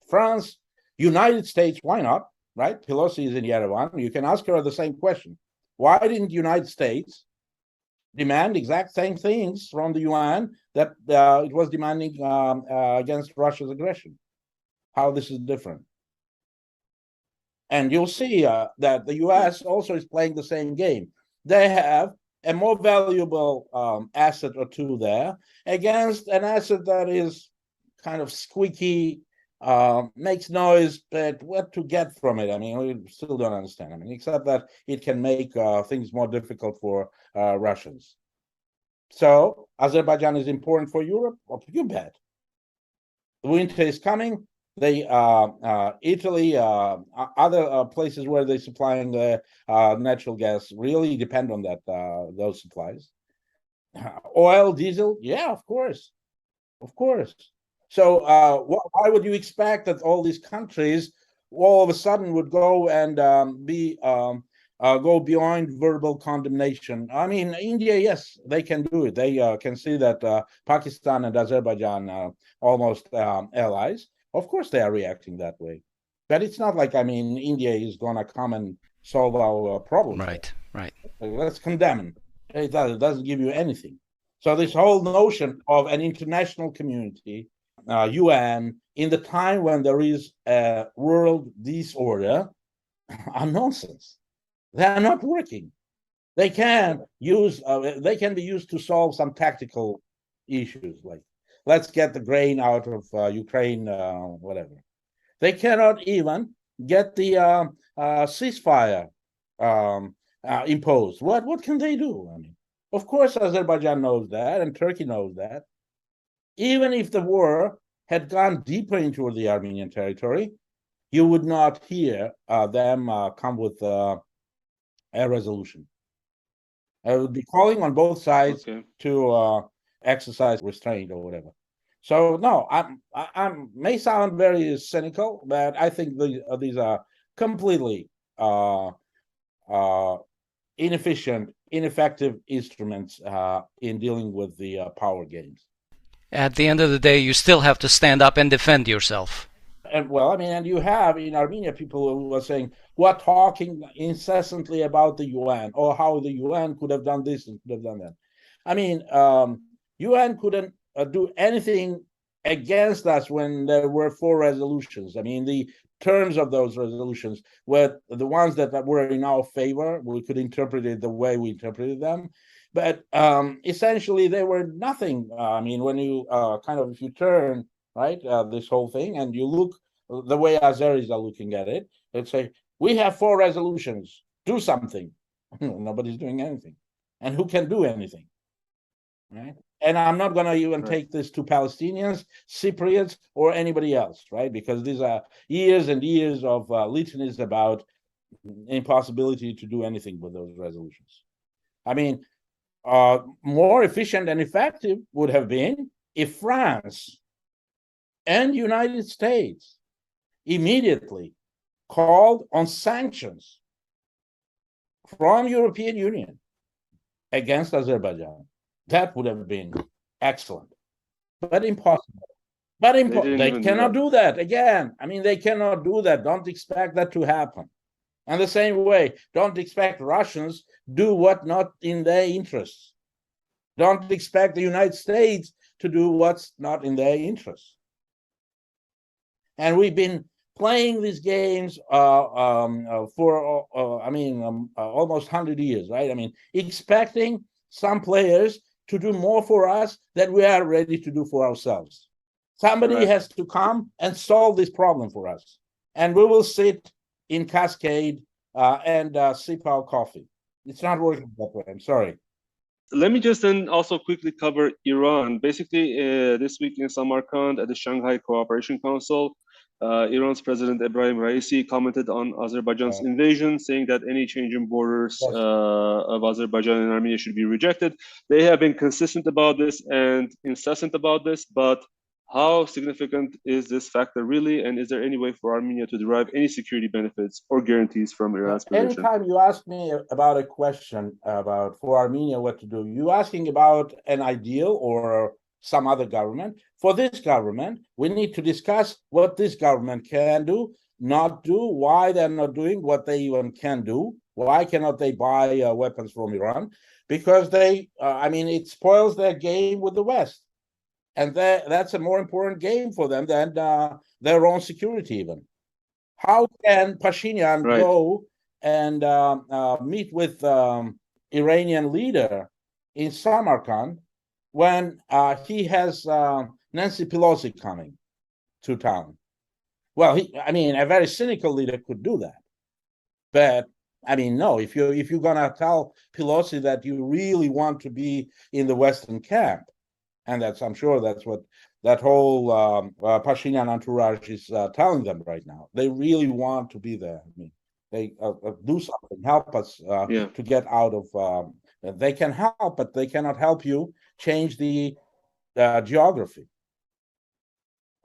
France, United States, why not? Right? Pelosi is in Yerevan. You can ask her the same question. Why didn't the United States demand exact same things from the UN that it was demanding against Russia's aggression? How this is different. And you'll see that the US also is playing the same game. They have a more valuable asset or two there against an asset that is kind of squeaky, makes noise, but what to get from it? I mean, we still don't understand. I mean, except that it can make things more difficult for Russians. So Azerbaijan is important for Europe? Well, you bet. The winter is coming. They Italy, other places where they're supplying natural gas really depend on that those supplies. Oil, diesel, yeah, of course. So why would you expect that all these countries all of a sudden would go and go beyond verbal condemnation? I mean, India, yes, they can do it. They can see that Pakistan and Azerbaijan are almost allies. Of course, they are reacting that way. But it's not like, I mean, India is going to come and solve our problems. Right. Let's condemn it. It doesn't give you anything. So this whole notion of an international community, UN, in the time when there is a world disorder, are nonsense. They are not working. They can they can be used to solve some tactical issues, like let's get the grain out of Ukraine, whatever. They cannot even get the ceasefire imposed. What can they do? I mean, of course, Azerbaijan knows that, and Turkey knows that. Even if the war had gone deeper into the Armenian territory, you would not hear them come with a resolution. I would be calling on both sides to exercise restraint or whatever. So no, I'm may sound very cynical, but I think these are completely inefficient, ineffective instruments in dealing with the power games. At the end of the day, you still have to stand up and defend yourself. And well, I mean, and you have in Armenia people who are saying, who are talking incessantly about the UN or how the UN could have done this and could have done that. I mean, UN couldn't do anything against us when there were 4 resolutions. I mean, the terms of those resolutions were the ones that were in our favor. We could interpret it the way we interpreted them. But essentially, they were nothing. I mean, when you if you turn right this whole thing and you look the way Azeris are looking at it, they'd say, we have 4 resolutions, do something. Nobody's doing anything. And who can do anything? Right? And I'm not going to even take this to Palestinians, Cypriots, or anybody else, right? Because these are years and years of litanies about impossibility to do anything with those resolutions. I mean, more efficient and effective would have been if France and United States immediately called on sanctions from European Union against Azerbaijan. That would have been excellent, but impossible. But they cannot do that again. I mean, they cannot do that. Don't expect that to happen. And the same way, don't expect Russians do what not in their interests. Don't expect the United States to do what's not in their interests. And we've been playing these games for, almost 100 years, right? I mean, expecting some players to do more for us than we are ready to do for ourselves. Somebody has to come and solve this problem for us. And we will sit in Cascade and sip our coffee. It's not working that way. I'm sorry. Let me just then also quickly cover Iran. Basically, this week in Samarkand at the Shanghai Cooperation Council, Iran's President Ebrahim Raisi commented on Azerbaijan's invasion, saying that any change in borders of Azerbaijan and Armenia should be rejected. They have been consistent about this and incessant about this, but how significant is this factor really, and is there any way for Armenia to derive any security benefits or guarantees from Iran's position? Anytime you ask me about a question about for Armenia what to do, you asking about an ideal or some other government. For this government, we need to discuss what this government can do, not do, why they're not doing what they even can do. Why cannot they buy weapons from Iran? Because it spoils their game with the West. And that's a more important game for them than their own security even. How can Pashinyan go and meet with Iranian leader in Samarkand when he has Nancy Pelosi coming to town? Well, a very cynical leader could do that. But no, if you're gonna tell Pelosi that you really want to be in the Western camp, and I'm sure that's what that whole Pashinyan entourage is telling them right now. They really want to be there. They do something, help us to get out of. They can help, but they cannot help you change the geography.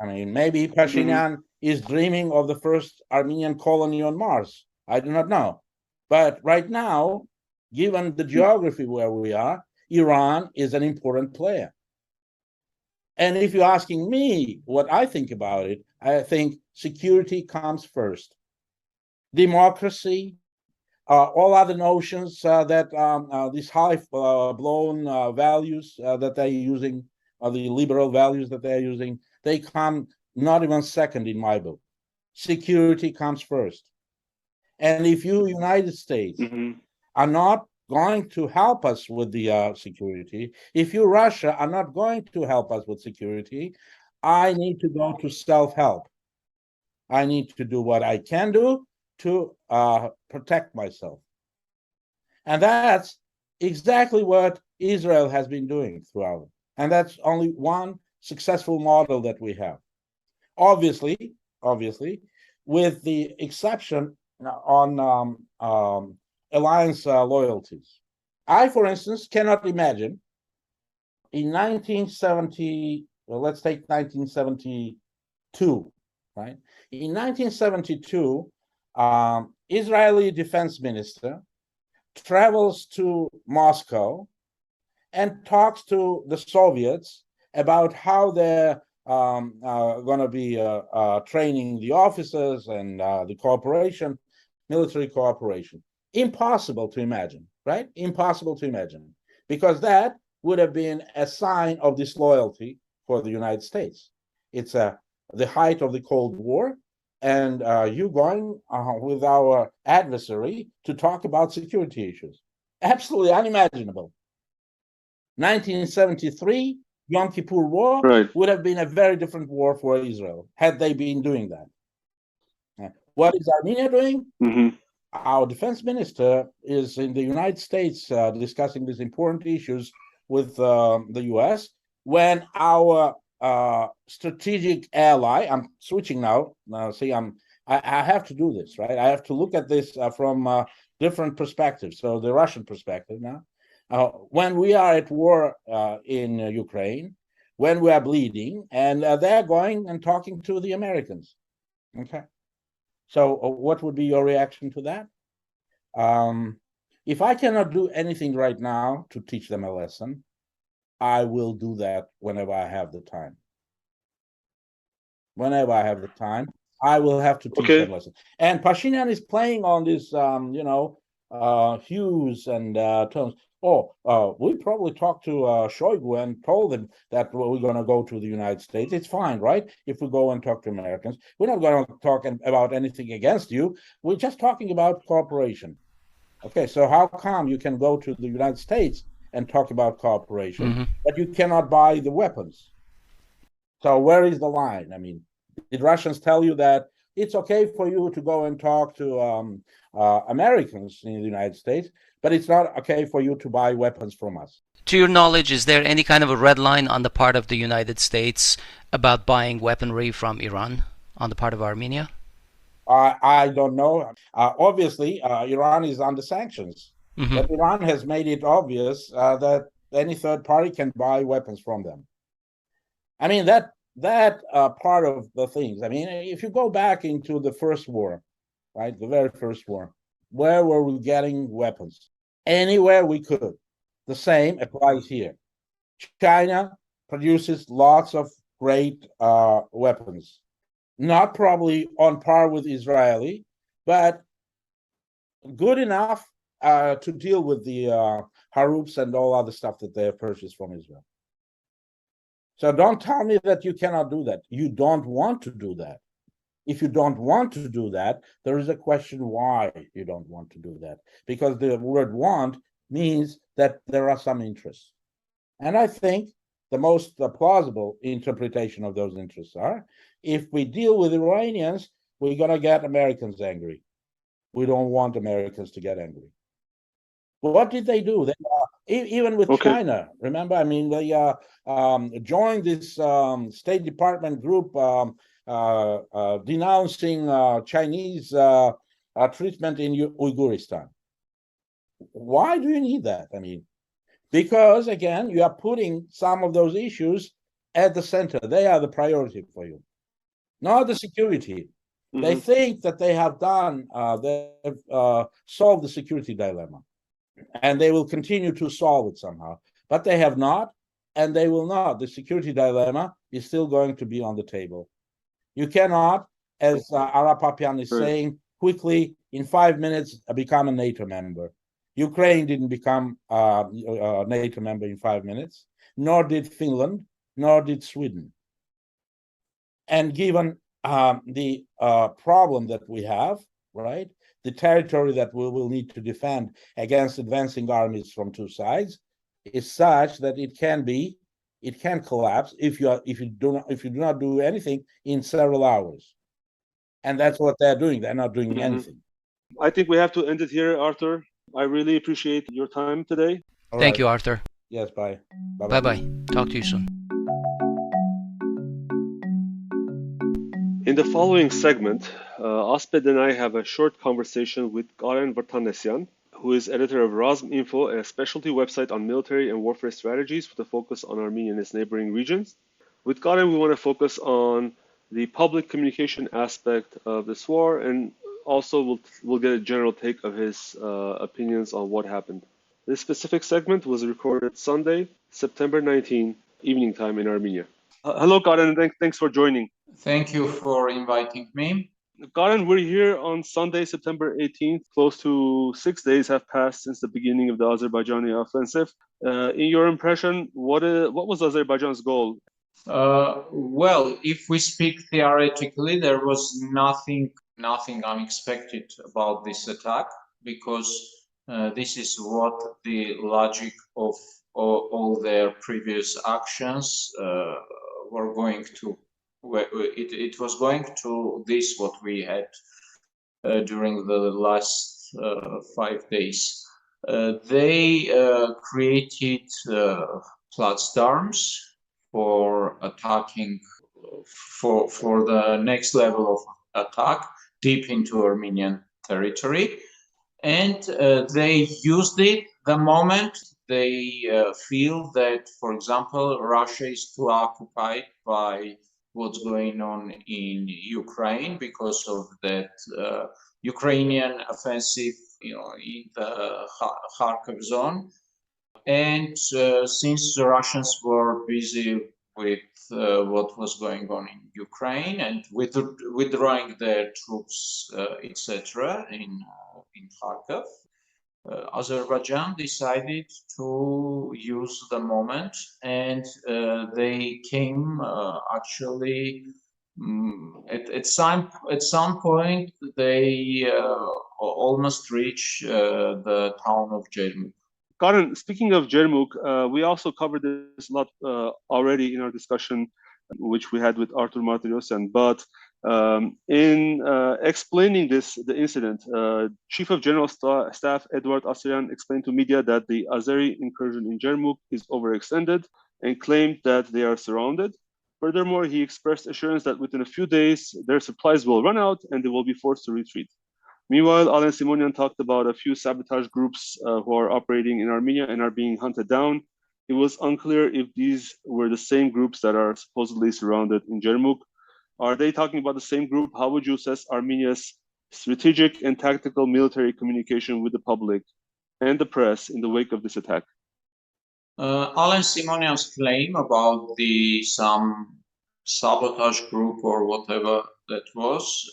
Maybe Pashinyan is dreaming of the first Armenian colony on Mars. I do not know. But right now, given the geography where we are, Iran is an important player. And if you're asking me what I think about it, I think security comes first. Democracy, all other notions that these high-blown values that they're using, the liberal values that they're using, they come not even second in my book. Security comes first. And if you, United States, are not going to help us with the security, if you, Russia, are not going to help us with security, I need to go to self-help. I need to do what I can do to protect myself. And that's exactly what Israel has been doing throughout. And that's only one successful model that we have. Obviously, with the exception on alliance loyalties. I, for instance, cannot imagine in 1970 well, let's take 1972, right? In 1972, Israeli defense minister travels to Moscow and talks to the Soviets about how they're going to be training the officers and the cooperation, military cooperation. Impossible to imagine, right? Impossible to imagine, because that would have been a sign of disloyalty for the United States. It's the height of the Cold War, and you going with our adversary to talk about security issues. Absolutely unimaginable. 1973, Yom Kippur War Right. would have been a very different war for Israel had they been doing that. What is Armenia doing? Mm-hmm. Our defense minister is in the United States discussing these important issues with the US when our strategic ally, I'm switching now, see, I have to do this, right? I have to look at this from different perspectives. So the Russian perspective now. When we are at war in Ukraine, when we are bleeding, and they're going and talking to the Americans. Okay. So what would be your reaction to that? If I cannot do anything right now to teach them a lesson, I will do that whenever I have the time. Whenever I have the time, I will have to teach them lessons. And Pashinyan is playing on this, hues and terms. We probably talked to Shoigu and told him that we're going to go to the United States. It's fine, right? If we go and talk to Americans, we're not going to talk about anything against you. We're just talking about cooperation. Okay, so how come you can go to the United States and talk about cooperation, but you cannot buy the weapons? So where is the line? I mean, did Russians tell you that it's okay for you to go and talk to Americans in the United States, but it's not okay for you to buy weapons from us? To your knowledge, is there any kind of a red line on the part of the United States about buying weaponry from Iran on the part of Armenia? I don't know. Obviously, Iran is under sanctions, but Iran has made it obvious that any third party can buy weapons from them. I mean, that part of the things. I mean, if you go back into the first war, right, the very first war, where were we getting weapons? Anywhere we could. The same applies here. China produces lots of great weapons. Not probably on par with Israeli, but good enough to deal with the Harups and all other stuff that they have purchased from Israel. So don't tell me that you cannot do that. You don't want to do that. If you don't want to do that, there is a question why you don't want to do that. Because the word want means that there are some interests. And I think the most plausible interpretation of those interests are, if we deal with Iranians, we're going to get Americans angry. We don't want Americans to get angry. What did they do? Even with China, remember, I mean, they joined this State Department group denouncing Chinese treatment in Uyghur. Why do you need that? I mean, because, again, you are putting some of those issues at the center. They are the priority for you, not the security. They think that they have done, they've solved the security dilemma. And they will continue to solve it somehow. But they have not, and they will not. The security dilemma is still going to be on the table. You cannot, as Arap Papian is saying, quickly, in 5 minutes, become a NATO member. Ukraine didn't become a NATO member in 5 minutes, nor did Finland, nor did Sweden. And given the problem that we have, right, the territory that we will need to defend against advancing armies from two sides is such that it can collapse if you do not do anything in several hours. And that's what they're doing. They're not doing anything. I think we have to end it here, Arthur. I really appreciate your time today. Thank you, Arthur. Yes, bye. Bye-bye. Talk to you soon. In the following segment, Asped and I have a short conversation with Karen Vrtanesyan, who is editor of Razm Info, a specialty website on military and warfare strategies with a focus on Armenia and its neighboring regions. With Karen, we want to focus on the public communication aspect of this war, and also we'll get a general take of his opinions on what happened. This specific segment was recorded Sunday, September 19, evening time in Armenia. Hello, Karen, and thanks for joining. Thank you for inviting me. Karen, we're here on Sunday, September 18th. Close to 6 days have passed since the beginning of the Azerbaijani offensive. In your impression, what was Azerbaijan's goal? Well, if we speak theoretically, there was nothing unexpected about this attack, because this is what the logic of all their previous actions were going to. It was going to this what we had during the last 5 days. They created platforms for attacking, for the next level of attack deep into Armenian territory, and they used it the moment they feel that, for example, Russia is too occupied by what's going on in Ukraine because of that Ukrainian offensive, in the Kharkov zone. And since the Russians were busy with what was going on in Ukraine and withdrawing their troops, etc., in Kharkov, Azerbaijan decided to use the moment, and they came actually at some point they almost reached the town of Jermuk. Karen, speaking of Jermuk, we also covered this a lot already in our discussion, which we had with Artur Martirosyan. But in explaining the incident, Chief of General Staff Edward Asyan explained to media that the Azeri incursion in Jermuk is overextended and claimed that they are surrounded. Furthermore, he expressed assurance that within a few days, their supplies will run out and they will be forced to retreat. Meanwhile, Alen Simonian talked about a few sabotage groups who are operating in Armenia and are being hunted down. It was unclear if these were the same groups that are supposedly surrounded in Jermuk. Are they talking about the same group? How would you assess Armenia's strategic and tactical military communication with the public and the press in the wake of this attack? Alen Simonian's claim about some sabotage group or whatever that was,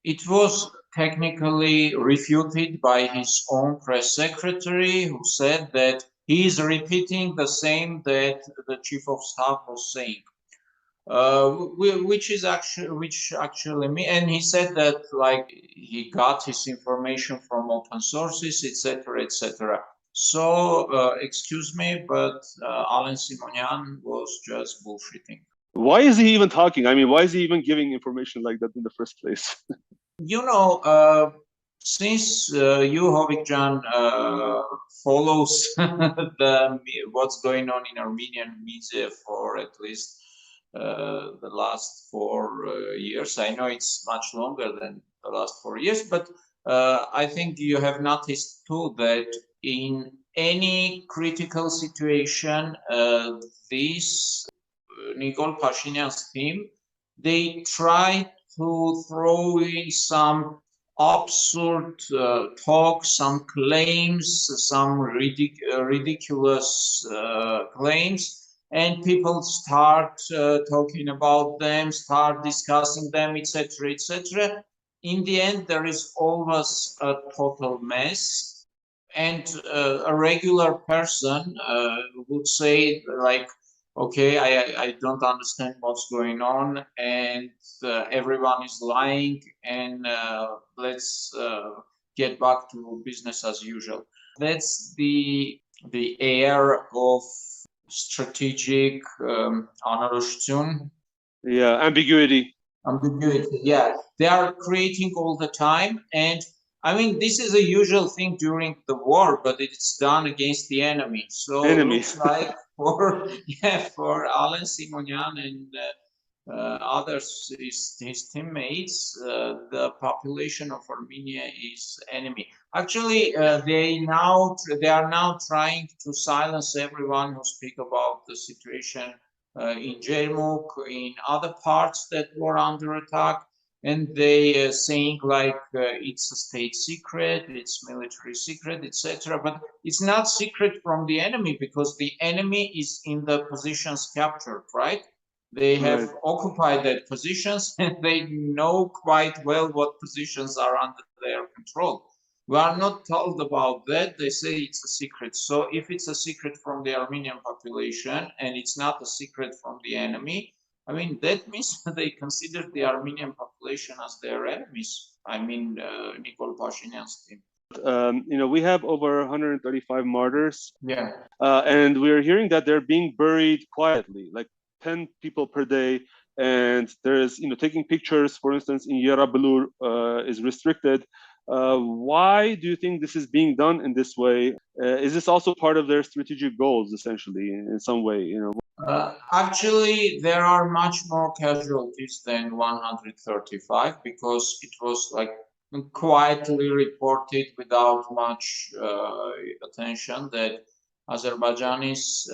it was technically refuted by his own press secretary, who said that he is repeating the same that the chief of staff was saying, which actually me. And he said that he got his information from open sources, etc., etc. So excuse me, but Alen Simonian was just bullshitting. Why is he even talking? I mean, why is he even giving information like that in the first place? Since you, Hovik-Jan, follows what's going on in Armenian media for at least the last 4 years. I know it's much longer than the last 4 years, but I think you have noticed too that in any critical situation, this Nikol Pashinyan's team, they try to throw in some absurd talk, some claims, some ridiculous claims, and people start talking about them, start discussing them, etc., etc. In the end, there is always a total mess, and a regular person would say okay, I don't understand what's going on, and everyone is lying, and let's get back to business as usual. That's the air of strategic ambiguity. Yeah, they are creating all the time, and I mean, this is a usual thing during the war, but it's done against the enemy. So it looks like for Alen Simonian and others, his teammates, the population of Armenia is enemy. Actually, they are now trying to silence everyone who speak about the situation in Jermuk, in other parts that were under attack, and they saying like it's a state secret, it's military secret, etc. But it's not secret from the enemy, because the enemy is in the positions captured, right? They have occupied that positions, and they know quite well what positions are under their control. We are not told about that. They say it's a secret. So if it's a secret from the Armenian population and it's not a secret from the enemy, I mean, that means they consider the Armenian population as their enemies. I mean, Nikol Pashinyan's team. We have over 135 martyrs. Yeah. And we're hearing that they're being buried quietly, like 10 people per day. And there's, taking pictures, for instance, in Yarabulur is restricted. Why do you think this is being done in this way? Is this also part of their strategic goals, essentially, in some way? Actually, there are much more casualties than 135, because it was like quietly reported without much attention that Azerbaijanis,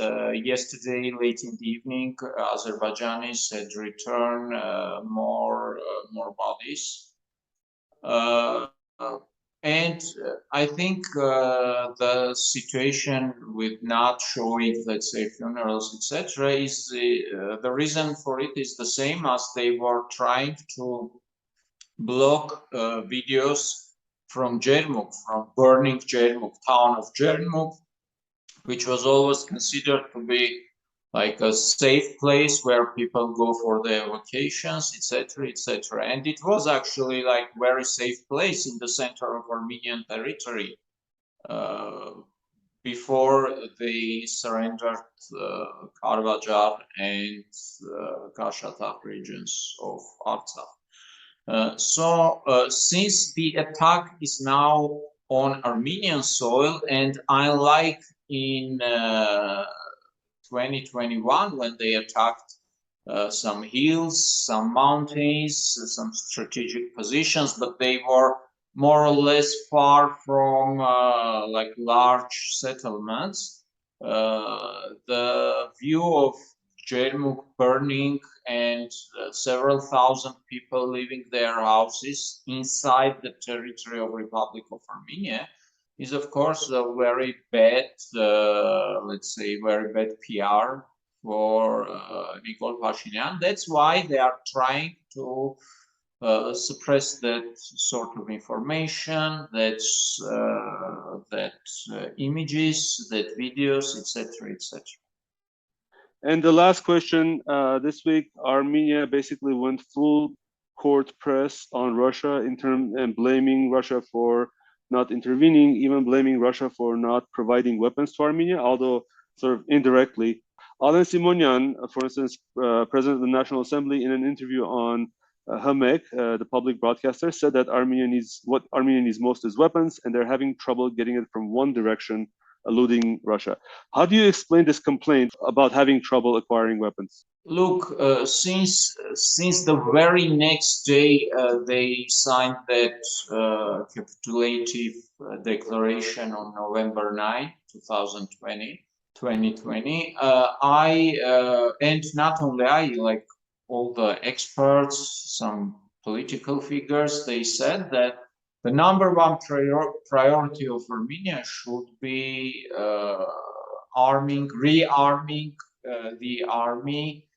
yesterday late in the evening, Azerbaijanis had returned more bodies. And I think the situation with not showing, let's say, funerals, etc., is the reason for it is the same as they were trying to block videos from Jermuk, from burning Jermuk, town of Jermuk, which was always considered to be like a safe place where people go for their vacations, etc., etc. And it was actually like very safe place in the center of Armenian territory before they surrendered Karvajar and Kashatagh regions of Artsakh. So since the attack is now on Armenian soil, and unlike in 2021 when they attacked some hills, some mountains, some strategic positions, but they were more or less far from like large settlements. The view of Jermuk burning and several thousand people leaving their houses inside the territory of Republic of Armenia is, of course, a very bad, let's say, very bad PR for Nikol Pashinyan. That's why they are trying to suppress that sort of information, that images, that videos, etc., etc. And the last question, this week, Armenia basically went full court press on Russia and blaming Russia for not intervening, even blaming Russia for not providing weapons to Armenia, although sort of indirectly. Alen Simonyan, for instance, President of the National Assembly, in an interview on Hamek, the public broadcaster, said that what Armenia needs most is weapons, and they're having trouble getting it from one direction, alluding Russia. How do you explain this complaint about having trouble acquiring weapons? Look, since the very next day they signed that capitulative declaration on November 9, 2020, and not only I, like all the experts, some political figures, they said that the number one priority of Armenia should be rearming the army,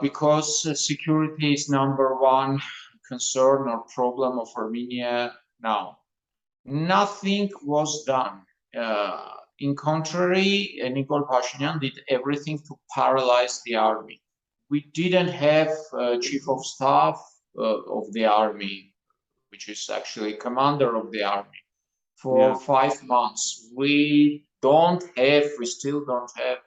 because security is number one concern or problem of Armenia now. Nothing was done. In contrary, Nikol Pashinyan did everything to paralyze the army. We didn't have chief of staff of the army, which is actually commander of the army, for 5 months. We still don't have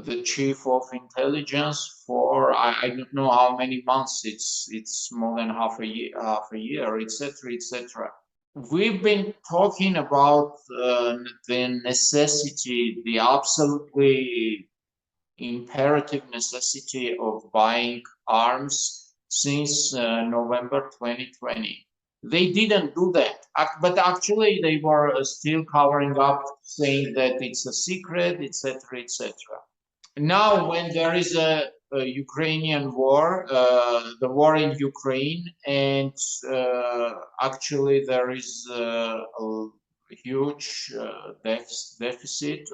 the chief of intelligence for I don't know how many months. It's more than half a year, etc., etc. We've been talking about the necessity, the absolutely imperative necessity of buying arms since November 2020. They didn't do that, but actually they were still covering up, saying that it's a secret, etc., etc. now when there is a Ukrainian war, the war in Ukraine, and actually there is a huge deficit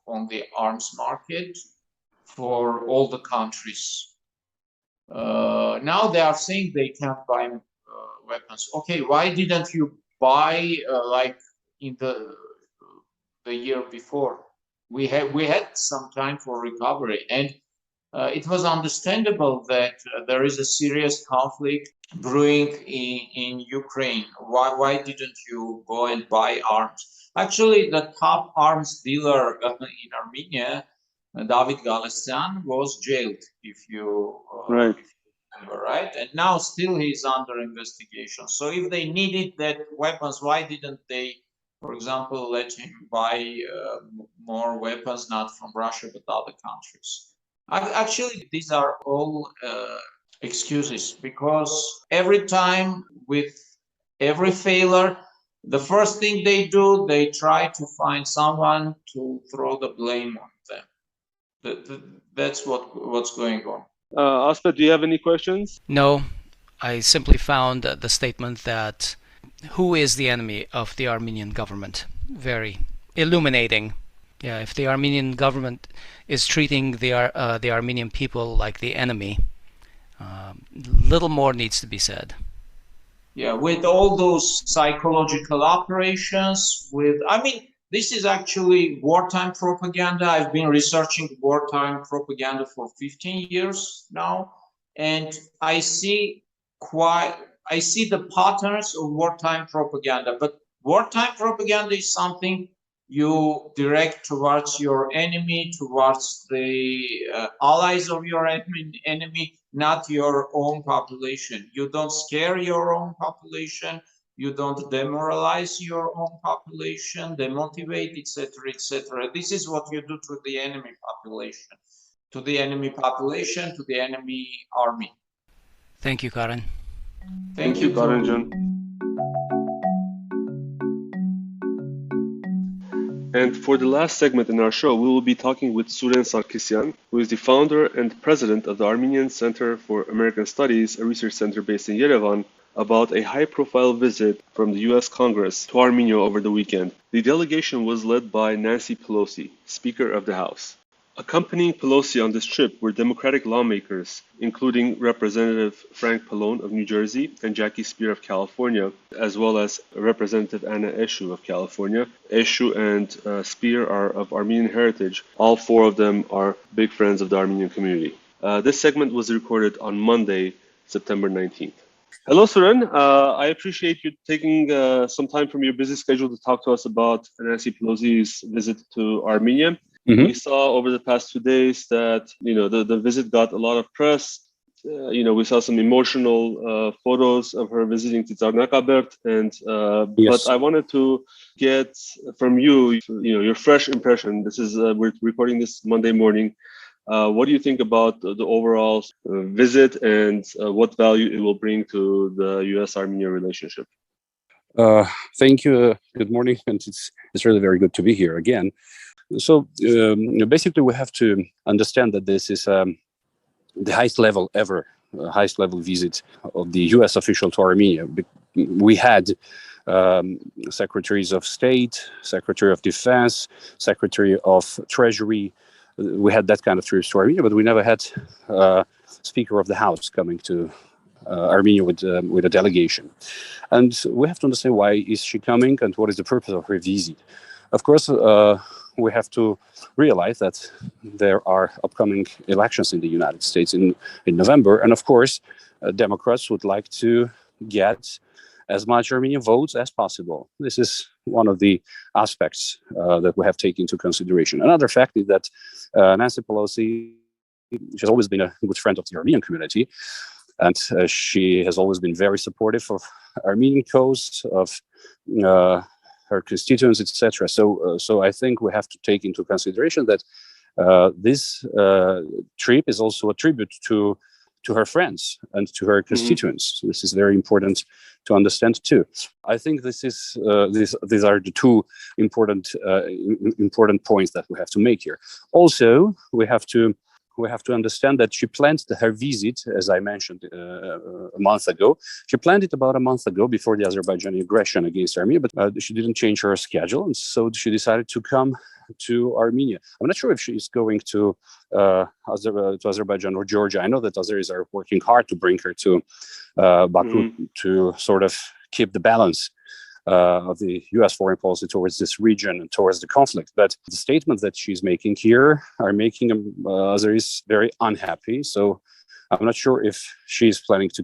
on the arms market for all the countries. Now they are saying they can't buy weapons. Okay, why didn't you buy like in the year before? We had some time for recovery, and it was understandable that there is a serious conflict brewing in Ukraine. Why didn't you go and buy arms? Actually, the top arms dealer in Armenia, David Galesyan, was jailed, if you Right. remember, right? And now still he's under investigation. So if they needed that weapons, why didn't they, for example, let him buy more weapons, not from Russia, but other countries? Actually, these are all excuses, because every time with every failure, the first thing they do, they try to find someone to throw the blame on them. That's what's going on. Aspa, do you have any questions? No, I simply found the statement that who is the enemy of the Armenian government very illuminating. Yeah, if the Armenian government is treating the Armenian people like the enemy, little more needs to be said. Yeah, with all those psychological operations, this is actually wartime propaganda. I've been researching wartime propaganda for 15 years now, and I see the patterns of wartime propaganda. But wartime propaganda is something you direct towards your enemy, towards the allies of your enemy, not your own population. You don't scare your own population. You don't demoralize your own population, demotivate, etc., etc. This is what you do to the enemy population, to the enemy army. Thank you, Karen. Thank you, Karen John. And for the last segment in our show, we will be talking with Suren Sargsyan, who is the founder and president of the Armenian Center for American Studies, a research center based in Yerevan, about a high-profile visit from the U.S. Congress to Armenia over the weekend. The delegation was led by Nancy Pelosi, Speaker of the House. Accompanying Pelosi on this trip were Democratic lawmakers, including Representative Frank Pallone of New Jersey and Jackie Speer of California, as well as Representative Anna Eshoo of California. Eshoo and Speer are of Armenian heritage. All four of them are big friends of the Armenian community. This segment was recorded on Monday, September 19th. Hello, Suren. I appreciate you taking some time from your busy schedule to talk to us about Nancy Pelosi's visit to Armenia. We saw over the past 2 days that the visit got a lot of press. We saw some emotional photos of her visiting Tsarnakabert, and yes. But I wanted to get from you, your fresh impression. This is we're recording this Monday morning. What do you think about the overall visit, and what value it will bring to the US-Armenia relationship? Thank you. Good morning, and it's really very good to be here again. So basically, we have to understand that this is the highest level ever, highest level visit of the U.S. official to Armenia. We had secretaries of state, secretary of defense, secretary of treasury. We had that kind of trips to Armenia, but we never had Speaker of the House coming to Armenia with a delegation. And we have to understand why is she coming and what is the purpose of her visit. Of course, we have to realize that there are upcoming elections in the United States in November. And of course, Democrats would like to get as much Armenian votes as possible. This is one of the aspects that we have taken into consideration. Another fact is that Nancy Pelosi, she's always been a good friend of the Armenian community. And she has always been very supportive of Armenian cause, of her constituents, etc. So I think we have to take into consideration that this trip is also a tribute to to her friends and to her constituents. So this is very important to understand too. I think this is these are the two important points that we have to make here. Also, we have to understand that she planned her visit, as I mentioned a month ago. She planned it about a month ago before the Azerbaijani aggression against Armenia, but she didn't change her schedule, and so she decided to come to Armenia. I'm not sure if she's going to Azerbaijan or Georgia. I know that Azeris are working hard to bring her to Baku to sort of keep the balance of the U.S. foreign policy towards this region and towards the conflict. But the statements that she's making here are making Azeris very unhappy. So I'm not sure if she's planning to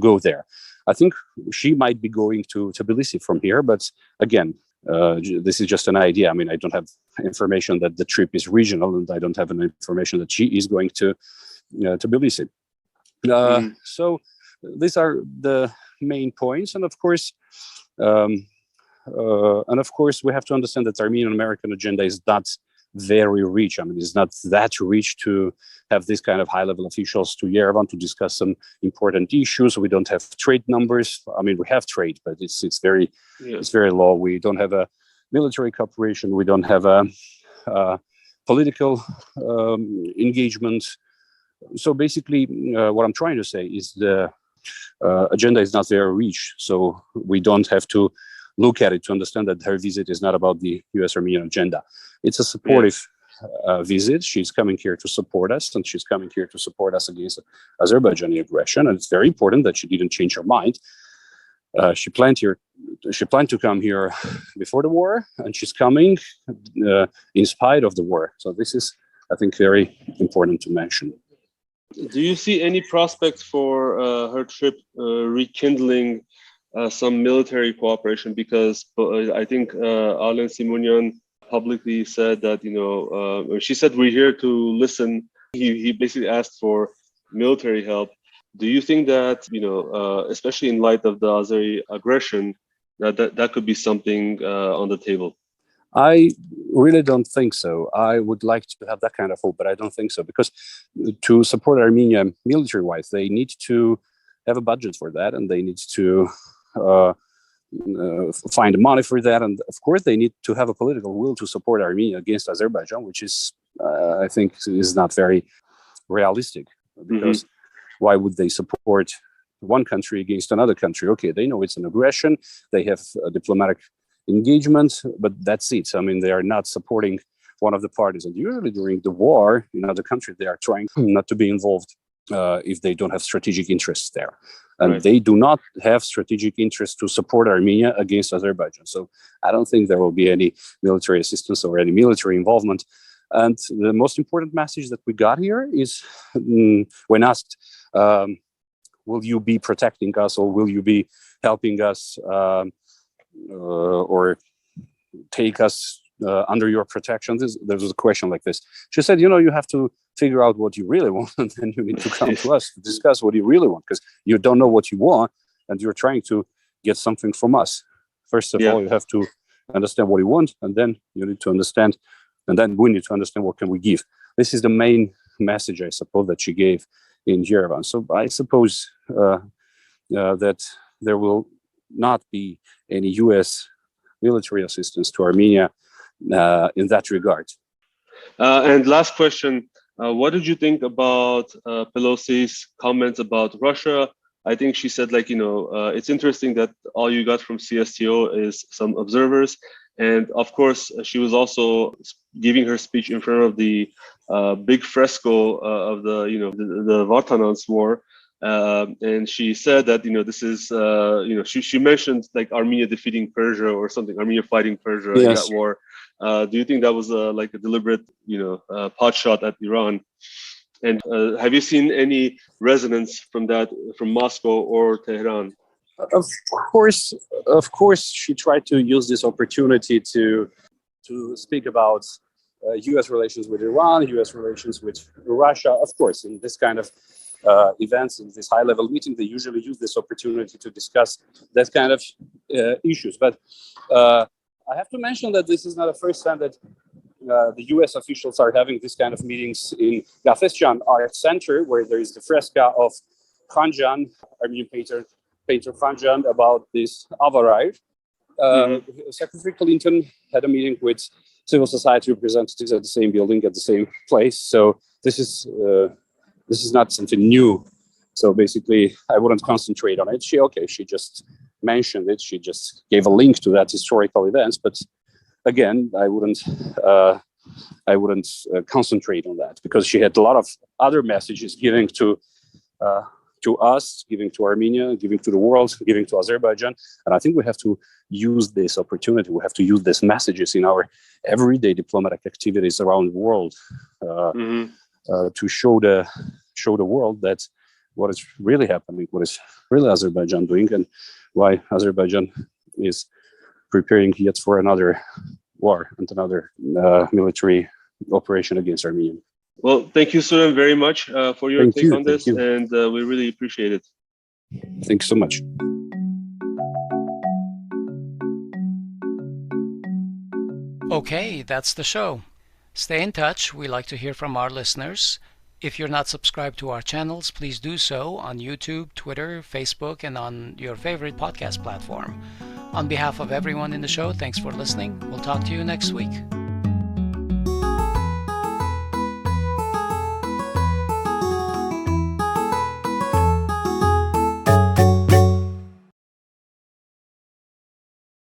go there. I think she might be going to Tbilisi from here, but again, this is just an idea. I mean, I don't have information that the trip is regional, and I don't have any information that she is going to Tbilisi. So these are the main points, and of course, we have to understand that Armenian American agenda is not very rich. I mean, it's not that rich to have this kind of high-level officials to Yerevan to discuss some important issues. We don't have trade numbers. I mean, we have trade, but it's very low. We don't have a military cooperation. We don't have a political engagement. So basically, what I'm trying to say is the agenda is not very rich. So we don't have to look at it to understand that her visit is not about the US-Armenian agenda. It's a supportive visit. She's coming here to support us, and she's coming here to support us against Azerbaijani aggression. And it's very important that she didn't change her mind. She planned to come here before the war, and she's coming in spite of the war. So this is, I think, very important to mention. Do you see any prospects for her trip rekindling some military cooperation? Because I think Alen Simonyan publicly said that, she said, we're here to listen. He basically asked for military help. Do you think that, especially in light of the Azeri aggression, that could be something on the table? I really don't think so. I would like to have that kind of hope, but I don't think so, because to support Armenia military-wise, they need to have a budget for that, and they need to find money for that, and of course they need to have a political will to support Armenia against Azerbaijan, which is, I think, is not very realistic, because why would they support one country against another country? Okay, they know it's an aggression, they have a diplomatic engagement, but that's it. I mean, they are not supporting one of the parties, and usually during the war in other countries, they are trying not to be involved if they don't have strategic interests there. And they do not have strategic interest to support Armenia against Azerbaijan. So I don't think there will be any military assistance or any military involvement. And the most important message that we got here is when asked, will you be protecting us, or will you be helping us, or take us under your protection? There was a question like this. She said, you have to figure out what you really want, and then you need to come to us to discuss what you really want, because you don't know what you want, and you're trying to get something from us. First of all, you have to understand what you want, and then you need to understand, and then we need to understand what can we give. This is the main message, I suppose, that she gave in Yerevan. So I suppose that there will not be any U.S. military assistance to Armenia in that regard. And last question, what did you think about Pelosi's comments about Russia? I think she said, it's interesting that all you got from CSTO is some observers. And of course, she was also giving her speech in front of the big fresco of the Vrtanesyan war. And she said that, this is, she mentioned like Armenia defeating Persia or something, Armenia fighting Persia in that war. Do you think that was a deliberate, pot shot at Iran? And have you seen any resonance from that from Moscow or Tehran? Of course, she tried to use this opportunity to speak about U.S. relations with Iran, U.S. relations with Russia. Of course, in this kind of events, in this high-level meeting, they usually use this opportunity to discuss that kind of issues. But I have to mention that this is not the first time that the US officials are having this kind of meetings in Vrtanesyan Art Center, where there is the fresco of Khanjan, Armenian painter Khanjan, about this Avarai. Secretary Clinton had a meeting with civil society representatives at the same building, at the same place. So this is not something new. So basically, I wouldn't concentrate on it. She just mentioned it. She just gave a link to that historical events. But again, I wouldn't concentrate on that, because she had a lot of other messages giving to us, giving to Armenia, giving to the world, giving to Azerbaijan. And I think we have to use this opportunity. We have to use these messages in our everyday diplomatic activities around the world to show the world that what is really happening, what is really Azerbaijan doing, and why Azerbaijan is preparing yet for another war and another military operation against Armenia. Well, thank you, Suren, very much for your take on this, and we really appreciate it. Thanks so much. Okay, that's the show. Stay in touch. We like to hear from our listeners. If you're not subscribed to our channels, please do so on YouTube, Twitter, Facebook, and on your favorite podcast platform. On behalf of everyone in the show, thanks for listening. We'll talk to you next week.